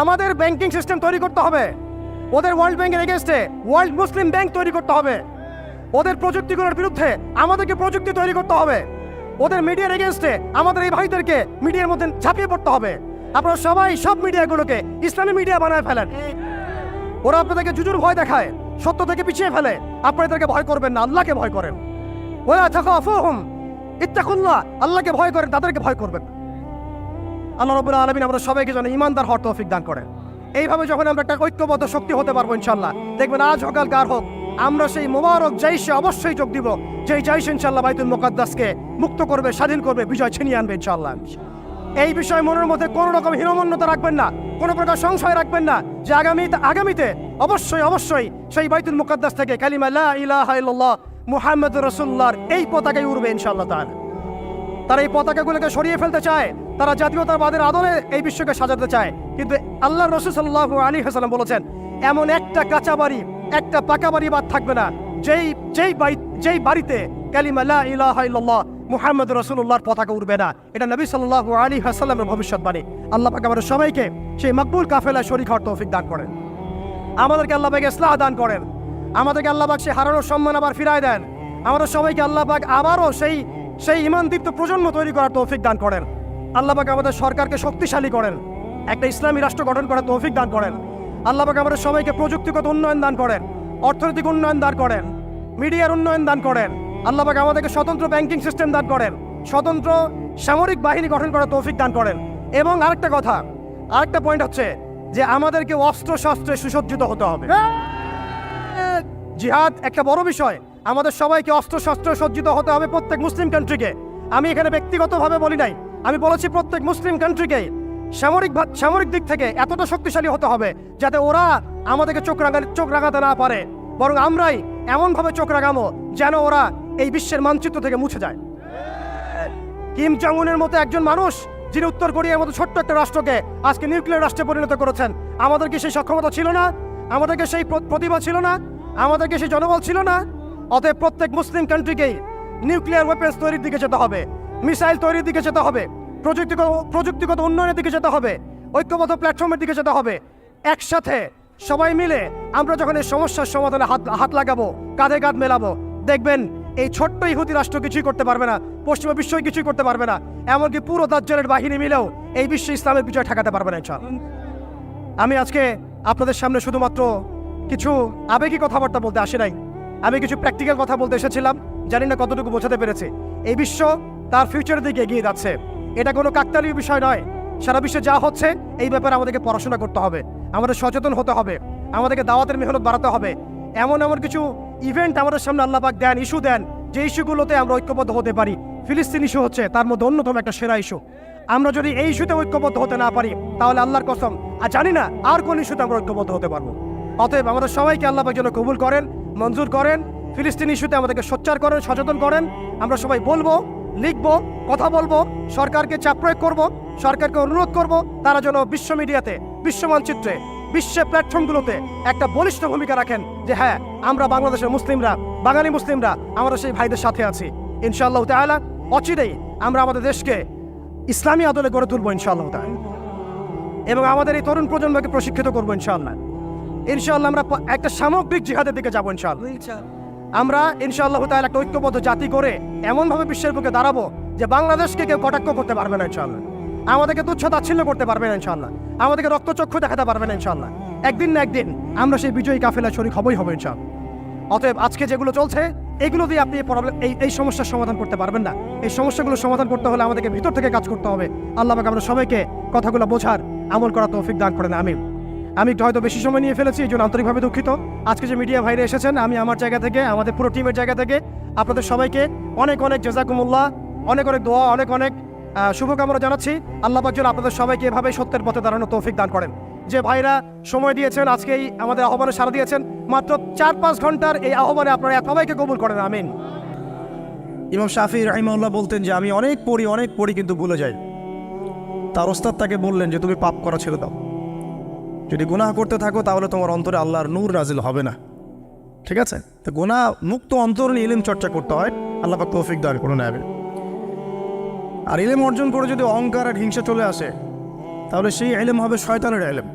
আমাদের ব্যাংকিং সিস্টেম তৈরি করতে হবে, ওদের ওয়ার্ল্ড ব্যাংকের এগেনস্টে ওয়ার্ল্ড মুসলিম ব্যাংক তৈরি করতে হবে, ওদের প্রযুক্তিগুলোর বিরুদ্ধে আমাদেরকে প্রযুক্তি তৈরি করতে হবে, ওদের মিডিয়ার এগেনস্টে আমাদের এই ভাইদেরকে মিডিয়ার মধ্যে ঝাঁপিয়ে পড়তে হবে। আপনারা সবাই সব মিডিয়াগুলোকে ইসলামী মিডিয়া বানায় ফেলেন। ওরা আপনাদেরকে জুজুর ভয় দেখায়, সত্য থেকে পিছিয়ে ফেলে। আপনারা এদেরকে ভয় করবেন না, আল্লাহকে ভয় করেন। ওয়া তাখাফুহুম ইত্তাকুল্লাহ, আল্লাহকে ভয় করেন, তাদেরকে ভয় করবেন। আল্লাহ রাব্বুল আলামিন আমাদের সবাইকে যেন ঈমানদার হওয়ার তৌফিক দান করেন। এইভাবে যখন আমরা একটা ঐক্যবদ্ধ শক্তি হতে পারবো ইনশাআল্লাহ, দেখবেন আজ হোক কাল হোক আমরা সেই মোবারক জাইশে অবশ্যই যোগ দিব, যেই জাইশ ইনশাআল্লাহ বাইতুল মুকাদ্দাসকে মুক্ত করবে, স্বাধীন করবে, বিজয় ছিনিয়ে আনবে ইনশাআল্লাহ। এই বিষয়ে মনের মধ্যে কোনো রকম হীনমন্যতা রাখবেন না, কোনো প্রকার সংশয় রাখবেন না যে আগামীতে অবশ্যই সেই বাইতুল মুকাদ্দাস থেকে কালিমা লা ইলাহা ইল্লাল্লাহ মুহাম্মাদুর রাসূলুল্লাহর এই পতাকায় উড়বে ইনশাআল্লাহ তাআলা। তারা এই পতাকাগুলোকে সরিয়ে ফেলতে চায়, তারা জাতীয়তাবাদের আদলে এই বিশ্বকে সাজাতে চায়, কিন্তু আল্লাহর রাসূল সাল্লাল্লাহু আলাইহি ওয়াসাল্লাম বলেছেন, এমন একটা কাঁচা বাড়ি, একটা পাকা বাড়ি বাদ থাকবে না যেই বাড়িতে কালিমা লা ইলাহা ইল্লাল্লাহ মুহাম্মদ রাসূলুল্লাহর পতাকা উড়বে না। এটা নবী সাল্লাল্লাহু আলাইহি ওয়াসাল্লামের ভবিষ্যৎবাণী। আল্লাহ পাক আমাদের সবাইকে সেই মকবুল কাফেলায় শরীক হওয়ার তৌফিক দান করেন। আমাদেরকে আল্লাহ পাক ইসলাহ দান করেন। আমাদেরকে আল্লাহ পাক সেই হারানোর সম্মান আবার ফিরায় দেন। আমাদের সবাইকে আল্লাহ পাক আবারও সেই ঈমানদীপ্ত প্রজন্ম তৈরি করার তৌফিক দান করেন। আল্লাহ পাক আমাদের সরকারকে শক্তিশালী করেন, একটা ইসলামী রাষ্ট্র গঠন করার তৌফিক দান করেন। আল্লাহ পাক আমাদের সবাইকে প্রযুক্তিগত উন্নয়ন দান করেন, অর্থনৈতিক উন্নয়ন দান করেন, মিডিয়ার উন্নয়ন দান করেন। আল্লাহ পাক আমাদেরকে স্বতন্ত্র ব্যাংকিং সিস্টেম দান করেন, স্বতন্ত্র সামরিক বাহিনী গঠন করার তৌফিক দান করেন। এবং আরেকটা পয়েন্ট হচ্ছে যে আমাদেরকে অস্ত্র শস্ত্রে সুসজ্জিত হতে হবে। জিহাদ একটা বড় বিষয়, আমাদের সবাইকে অস্ত্র শস্ত্র সজ্জিত হতে হবে প্রত্যেক মুসলিম কান্ট্রিকে। আমি এখানে ব্যক্তিগতভাবে বলি নাই, আমি বলেছি প্রত্যেক মুসলিম কান্ট্রিকে সামরিক দিক থেকে এতটা শক্তিশালী হতে হবে যাতে ওরা আমাদেরকে চোখ রাঙাতে না পারে, বরং আমরাই এমনভাবে চোখ রাঙাবো যেন ওরা এই বিশ্বের মানচিত্র থেকে মুছে যায়। কিম জং উনের মতো একজন মানুষ যিনি উত্তর কোরিয়ার মতো ছোট্ট একটা রাষ্ট্রকে আজকে নিউক্লিয়ার রাষ্ট্রে পরিণত করেছেন, আমাদের কি সেই সক্ষমতা ছিল না? আমাদেরকে সেই প্রতিভা ছিল না? আমাদেরকে সেই জনবল ছিল না? অতএব প্রত্যেক মুসলিম কান্ট্রিকেই নিউক্লিয়ার ওয়েপেন্স তৈরির দিকে যেতে হবে, মিসাইল তৈরির দিকে যেতে হবে, প্রযুক্তিগত উন্নয়নের দিকে যেতে হবে, ঐক্যবদ্ধ প্ল্যাটফর্মের দিকে যেতে হবে। একসাথে সবাই মিলে আমরা যখন এই সমস্যার সমাধানে হাত লাগাবো, কাঁধে কাঁধ মেলাবো, দেখবেন এই ছোট্ট ইহুদি রাষ্ট্র কিছুই করতে পারবে না, পশ্চিমা বিশ্বই কিছুই করতে পারবে না, এমনকি পুরো দাজ্জালের বাহিনী মিলেও এই বিশ্বে ইসলামের বিজয় ঠেকাতে পারবে না ইনশাআল্লাহ। আমি আজকে আপনাদের সামনে শুধুমাত্র কিছু আবেগী কথাবার্তা বলতে আসি নাই, আমি কিছু প্র্যাকটিক্যাল কথা বলতে এসেছিলাম। জানি না কতটুকু বোঝাতে পেরেছি। এই বিশ্ব তার ফিউচারের দিকে এগিয়ে যাচ্ছে, এটা কোনো কাকতালীয় বিষয় নয়। সারা বিশ্বে যা হচ্ছে এই ব্যাপারে আমাদেরকে পড়াশোনা করতে হবে, আমাদের সচেতন হতে হবে, আমাদেরকে দাওয়াতের মেহনত বাড়াতে হবে। এমন কিছু ইভেন্ট আমাদের সামনে আল্লাহ পাক দেন, ইস্যু দেন, যে ইস্যুগুলোতে আমরা ঐক্যবদ্ধ হতে পারি। ফিলিস্তিন ইস্যু হচ্ছে তার মধ্যে অন্যতম একটা সেরা ইস্যু। আমরা যদি এই ইস্যুতে ঐক্যবদ্ধ হতে না পারি তাহলে আল্লাহর কসম জানি না আর কোন ইস্যুতে আমরা ঐক্যবদ্ধ হতে পারবো। অতএব আমাদের সবাইকে আল্লাহ পাক যেন কবুল করেন, মঞ্জুর করেন। ফিলিস্তিন ইস্যুতে আমাদেরকে সোচ্চার করেন, সচেতন করেন। আমরা সবাই বলবো, লিখবো, কথা বলবো, সরকারকে চাপ প্রয়োগ করবো, সরকারকে অনুরোধ করব তারা যেন বিশ্ব মিডিয়াতে, বিশ্ব মানচিত্রে, বিশ্বের প্ল্যাটফর্মগুলোতে একটা বলিষ্ঠ ভূমিকা রাখেন যে হ্যাঁ, আমরা বাংলাদেশের মুসলিমরা, বাঙালি মুসলিমরা আমরা সেই ভাইদের সাথে আছি। ইনশাআল্লাহ তাআলা অচিরেই আমরা আমাদের দেশকে ইসলামী আদলে গড়ে তুলবো ইনশাআল্লাহ তাআলা, এবং আমাদের এই তরুণ প্রজন্মকে প্রশিক্ষিত করবো ইনশাআল্লাহ। আমরা একটা সামগ্রিক জিহাদের দিকে যাবো ইনশাআল্লাহ। আমরা ইনশাআল্লাহ তাআলা একটা ঐক্যবদ্ধ জাতি করে এমনভাবে বিশ্বের বুকে দাঁড়াবো যে বাংলাদেশকে কেউ কটাক্ষ করতে পারবে না ইনশাআল্লাহ, আমাদেরকে তুচ্ছ তাচ্ছিল্য করতে পারবে না ইনশাআল্লাহ, আমাদেরকে রক্তচক্ষু দেখাতে পারবে না ইনশাআল্লাহ। একদিন না একদিন আমরা সেই বিজয়ী কাফেলায় শরীক হবই ইনশাআল্লাহ। অতএব আজকে যেগুলো চলছে এগুলো দিয়ে আপনি এই সমস্যার সমাধান করতে পারবেন না। এই সমস্যাগুলো সমাধান করতে হলে আমাদেরকে ভিতর থেকে কাজ করতে হবে। আল্লাহ পাক আমরা সবাইকে কথাগুলো বোঝার, আমল করার তৌফিক দান করেন, আমিন। আমি একটু হয়তো বেশি সময় নিয়ে ফেলেছি, এই জন্য আন্তরিকভাবে দুঃখিত। আজকে যে মিডিয়া ভাইরা এসেছেন, আমি আমার জায়গা থেকে, আমাদের পুরো টিমের জায়গা থেকে আপনাদের সবাইকে অনেক অনেক জাযাকুমুল্লাহ, অনেক অনেক দোয়া, অনেক অনেক শুভকামনা জানাচ্ছি। আল্লাহ পাক যেন আপনাদের সবাইকে এভাবেই সত্যের পথে দাঁড়ানোর তৌফিক দান করেন। যে ভাইরা সময় দিয়েছেন, আজকেই আমাদের আহ্বানে সাড়া দিয়েছেন, মাত্র 4-5 ঘন্টার এই আহ্বানে আপনারা সবাইকে কবুল করেন, আমিন। ইমাম শাফি রাহিমাহুল্লাহ বলতেন যে আমি অনেক পড়ি কিন্তু ভুলে যাই। তার ওস্তাদ তাকে বললেন যে তুমি পাপ করা ছেড়ে দাও, যদি গুনাহ করতে থাকো তাহলে তোমার অন্তরে আল্লাহর নূর নাজিল হবে না। ঠিক আছে, তো গুনাহ মুক্ত অন্তর নিয়ে ইলম চর্চা করতে হয়। আল্লাহ পাক তৌফিক দান করুন, আমিন। আর ইলম অর্জন করে যদি অহংকার আর হিংসা চলে আসে তাহলে সেই ইলম হবে শয়তানের ইলম।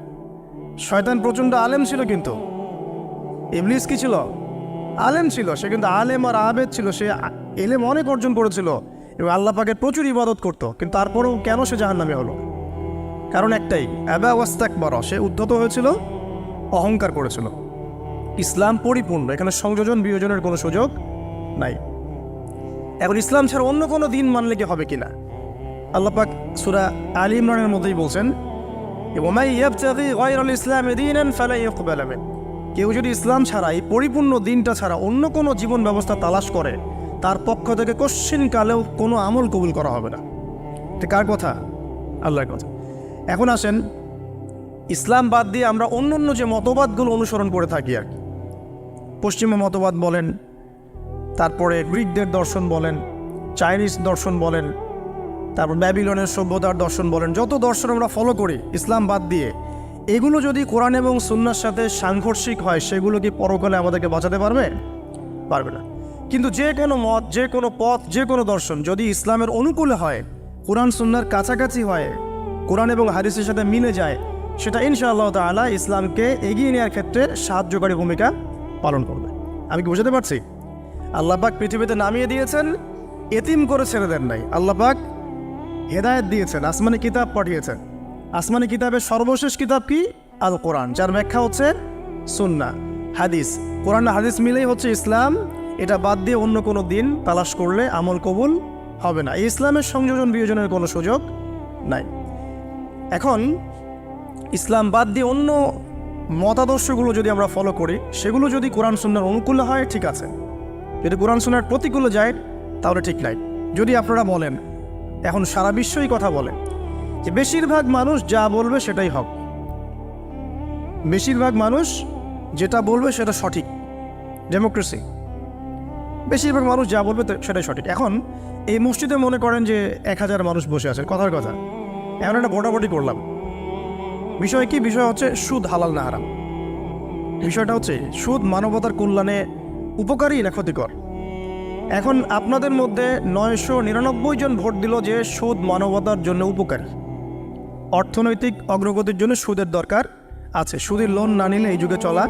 শয়তান প্রচণ্ড আলেম ছিল, কিন্তু ইবলিস কি ছিল? আলেম ছিল। সে কিন্তু আলেম আর আবেদ ছিল, সে ইলম অনেক অর্জন করেছিল এবং আল্লাহ পাকের প্রচুর ইবাদত করতো, কিন্তু তারপরেও কেন সে জাহান্নামে হলো? কারণ একটাই, আবা ওয়াস্তাকবার, সে উদ্ধত হয়েছিল, অহংকার করেছিল। ইসলাম পরিপূর্ণ, এখানে সংযোজন বিয়োজনের কোনো সুযোগ নাই। এখন ইসলাম ছাড়া অন্য কোনো দিন মানলে কি হবে কিনা? আল্লাহ পাক সূরা আলী ইমরানের মধ্যেই বলছেন, ওয়ামাই ইয়াবতাগি গায়রাল ইসলামি দীনান ফালা ইউকবাল মিন, কেউ যদি ইসলাম ছাড়া, এই পরিপূর্ণ দিনটা ছাড়া অন্য কোনো জীবন ব্যবস্থা তালাশ করে, তার পক্ষ থেকে কশ্চিনকালেও কোনো আমল কবুল করা হবে না। এটা কার কথা? আল্লাহর কথা। এখন আসেন, ইসলাম বাদ দিয়ে আমরা অন্য যে মতবাদগুলো অনুসরণ করে থাকি আর কি, পশ্চিমা মতবাদ বলেন, তারপরে গ্রিকদের দর্শন বলেন, চাইনিজ দর্শন বলেন, তারপর ব্যাবিলনের সভ্যতার দর্শন বলেন, যত দর্শন আমরা ফলো করি ইসলাম বাদ দিয়ে, এগুলো যদি কোরআন এবং সুন্নাহর সাথে সাংঘর্ষিক হয়, সেগুলো কি পরকালে আমাদেরকে বাঁচাতে পারবে? পারবে না। কিন্তু যে কোনো মত, যে কোনো পথ, যে কোনো দর্শন যদি ইসলামের অনুকূলে হয়, কোরআন সুন্নাহর কাছাকাছি হয়, কোরআন এবং হাদিসের সাথে মিলে যায়, সেটা ইনশাআল্লাহ তাআলা ইসলামকে এগিয়ে নেওয়ার ক্ষেত্রে সাহায্যকারী ভূমিকা পালন করবে। আমি কি বুঝাতে পারছি? আল্লাহ পাক পৃথিবীতে নামিয়ে দিয়েছেন, এতিম করে ছেড়ে দেন নাই। আল্লাহ পাক হেদায়েত দিয়েছেন, আসমানি কিতাব পাঠিয়েছেন। আসমানি কিতাবের সর্বশেষ কিতাব কি? আল কোরআন, যার ব্যাখ্যা হচ্ছে সুন্নাহ, হাদিস। কোরআন হাদিস মিলেই হচ্ছে ইসলাম। এটা বাদ দিয়ে অন্য কোনো দিন তালাশ করলে আমল কবুল হবে না। এই ইসলামের সংযোজন বিয়োজনের কোনো সুযোগ নাই। এখন ইসলাম বাদ দিয়ে অন্য মতাদর্শগুলো যদি আমরা ফলো করি, সেগুলো যদি কোরআন সুন্নাহর অনুকূলে হয় ঠিক আছে, যদি কোরআন সুন্নাহর প্রতিকূলে যায় তাহলে ঠিক নাই। যদি আপনারা বলেন, এখন সারা বিশ্বই কথা বলে যে বেশিরভাগ মানুষ যা বলবে সেটাই হক, বেশিরভাগ মানুষ যেটা বলবে সেটা সঠিক, ডেমোক্রেসি, বেশিরভাগ মানুষ যা বলবে সেটাই সঠিক। এখন এই মসজিদে মনে করেন যে 1000 মানুষ বসে আছে, কথার কথা, এখন একটা ভোটাভুটি করলাম। বিষয় কি? বিষয় হচ্ছে সুদ হালাল না হারাম। বিষয়টা হচ্ছে সুদ মানবতার কল্যাণে উপকারী না ক্ষতিকর। এখন আপনাদের মধ্যে 999 জন ভোট দিল যে সুদ মানবতার জন্য উপকারী, অর্থনৈতিক অগ্রগতির জন্য সুদের দরকার আছে। সুদের লোন না নিলে এই যুগে চলা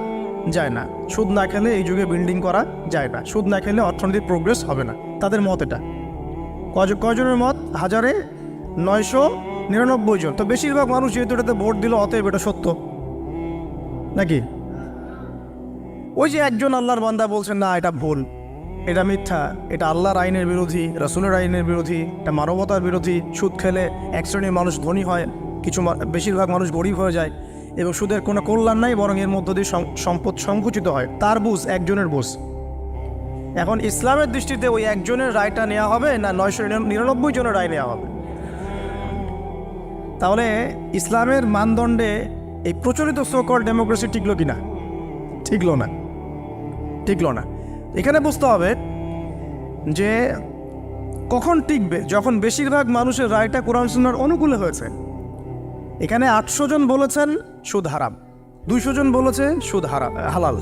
যায় না, সুদ না খেলে এই যুগে বিল্ডিং করা যায় না, সুদ না খেলে অর্থনৈতিক প্রোগ্রেস হবে না। তাদের মত এটা। কয়জনের মত? 999 জন। তো বেশিরভাগ মানুষ যেহেতু এটাতে ভোট দিল, অতএব এটা সত্য নাকি? ওই যে একজন আল্লাহর বান্দা বলছেন না এটা ভুল, এটা মিথ্যা, এটা আল্লাহর আইনের বিরোধী, রাসূলের আইনের বিরোধী, এটা মানবতার বিরোধী। সুদ খেলে এক শ্রেণীর মানুষ ধনী হয়, বেশিরভাগ মানুষ গরিব হয়ে যায়, এবং সুদের কোনো কল্যাণ নাই, বরং এর মধ্য দিয়ে সম্পদ সংকুচিত হয়। তার বুঝ, একজনের বুঝ। এখন ইসলামের দৃষ্টিতে ওই একজনের রায়টা নেওয়া হবে না 999 জনের রায় নেওয়া হবে? তাহলে ইসলামের মানদণ্ডে এই প্রচলিত সোকল ডেমোক্রেসি টিকলো কিনা? টিকলো না। এখানে বুঝতে হবে যে কখন টিকবে, যখন বেশিরভাগ মানুষের রায়টা কোরআন সুন্নাহর অনুকূলে হয়েছে। এখানে 800 জন বলেছেন সুদ হারাম, 200 জন বলেছে সুদ হালাল।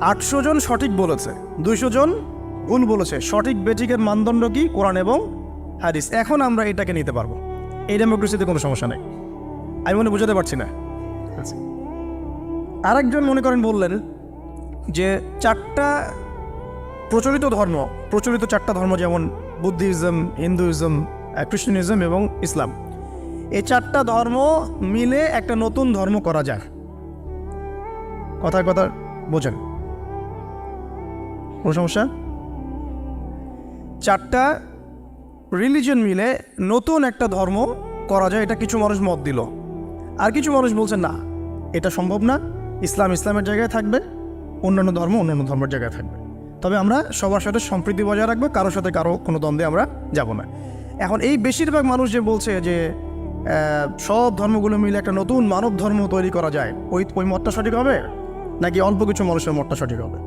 800 জন সঠিক বলেছে, 200 জন ভুল বলেছে। সঠিক বেঠিকের মানদণ্ড কি? কোরআন এবং হাদিস। এখন আমরা এটাকে নিতে পারবো, এই ডেমোক্রেসিতে কোনো সমস্যা নেই। আমি মনে বুঝাতে পারছি না। আরেকজন মনে করেন বললেন যে 4টা প্রচলিত 4টা ধর্ম, যেমন বুদ্ধিজম, হিন্দুইজম, খ্রিস্টানিজম এবং ইসলাম, এই 4টা ধর্ম মিলে একটা নতুন ধর্ম করা যায়। কথার কথা বোঝেন? কোনো সমস্যা? 4টা রিলিজন মিলে নতুন একটা ধর্ম করা যায়, এটা কিছু মানুষ মত দিল। আর কিছু মানুষ বলছেন না, এটা সম্ভব না, ইসলামের জায়গায় থাকবে, অন্যান্য ধর্মের জায়গায় থাকবে। তবে আমরা সবার সাথে সম্প্রীতি বজায় রাখবো, কারোর সাথে কারো কোনো দ্বন্দ্বে আমরা যাব না। এখন এই বেশিরভাগ মানুষ যে বলছে যে সব ধর্মগুলো মিলে একটা নতুন মানব ধর্ম তৈরি করা যায়, ওই মতটা সঠিক হবে নাকি অল্প কিছু মানুষের মতটা সঠিক হবে?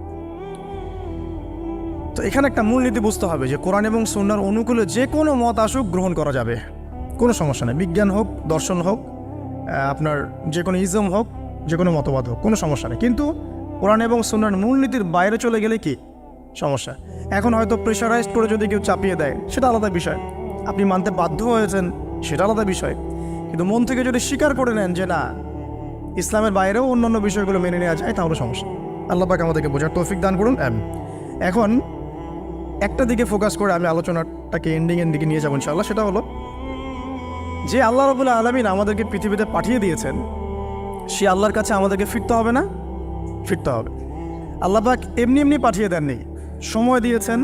তো এখানে একটা মূলনীতি বুঝতে হবে যে কোরআন এবং সুন্নাহর অনুকূলে যে কোনো মত আসুক গ্রহণ করা যাবে, কোনো সমস্যা নেই। বিজ্ঞান হোক, দর্শন হোক, আপনার যে কোনো ইজম হোক, যে কোনো মতবাদ হোক, কোনো সমস্যা নেই। কিন্তু কোরআন এবং সুন্নাহর মূলনীতির বাইরে চলে গেলে কি সমস্যা? এখন হয়তো প্রেশারাইজ করে যদি কেউ চাপিয়ে দেয়, সেটা আলাদা বিষয়। আপনি মানতে বাধ্য হয়েছেন, সেটা আলাদা বিষয়। কিন্তু মন থেকে যদি স্বীকার করে নেন যে না, ইসলামের বাইরেও অন্যান্য বিষয়গুলো মেনে নেওয়া যায়, তাহলে সমস্যা। আল্লাহ পাক আমাদেরকে বোঝার তৌফিক দান করুন। এখন একটা দিকে ফোকাস করে আমি আলোচনাটাকে এন্ডিংয়ের দিকে নিয়ে যাবো ইনশাআল্লাহ। সেটা হলো যে আল্লাহ রাব্বুল আলামিন আমাদেরকে পৃথিবীতে পাঠিয়ে দিয়েছেন, সে আল্লাহর কাছে আমাদেরকে ফিরতে হবে না? ফিরতে হবে। আল্লাহ পাক এমনি পাঠিয়ে দেননি, সময় দিয়েছেন,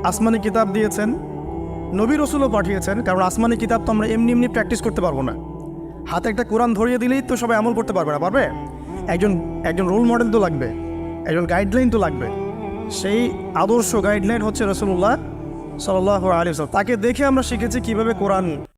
আসমানি কিতাব দিয়েছেন, নবী রসুলও পাঠিয়েছেন। কারণ আসমানি কিতাব তো আমরা এমনি প্র্যাকটিস করতে পারবো না। হাতে একটা কোরআন ধরিয়ে দিলেই তো সবাই আমল করতে পারবে না, পারবে? একজন রোল মডেল তো লাগবে, একজন গাইডলাইন তো লাগবে। সেই আদর্শ গাইডলাইন হচ্ছে রাসূলুল্লাহ সাল্লাল্লাহু আলাইহি ওয়াসাল্লাম। তাকে দেখে আমরা শিখেছি কিভাবে কোরআন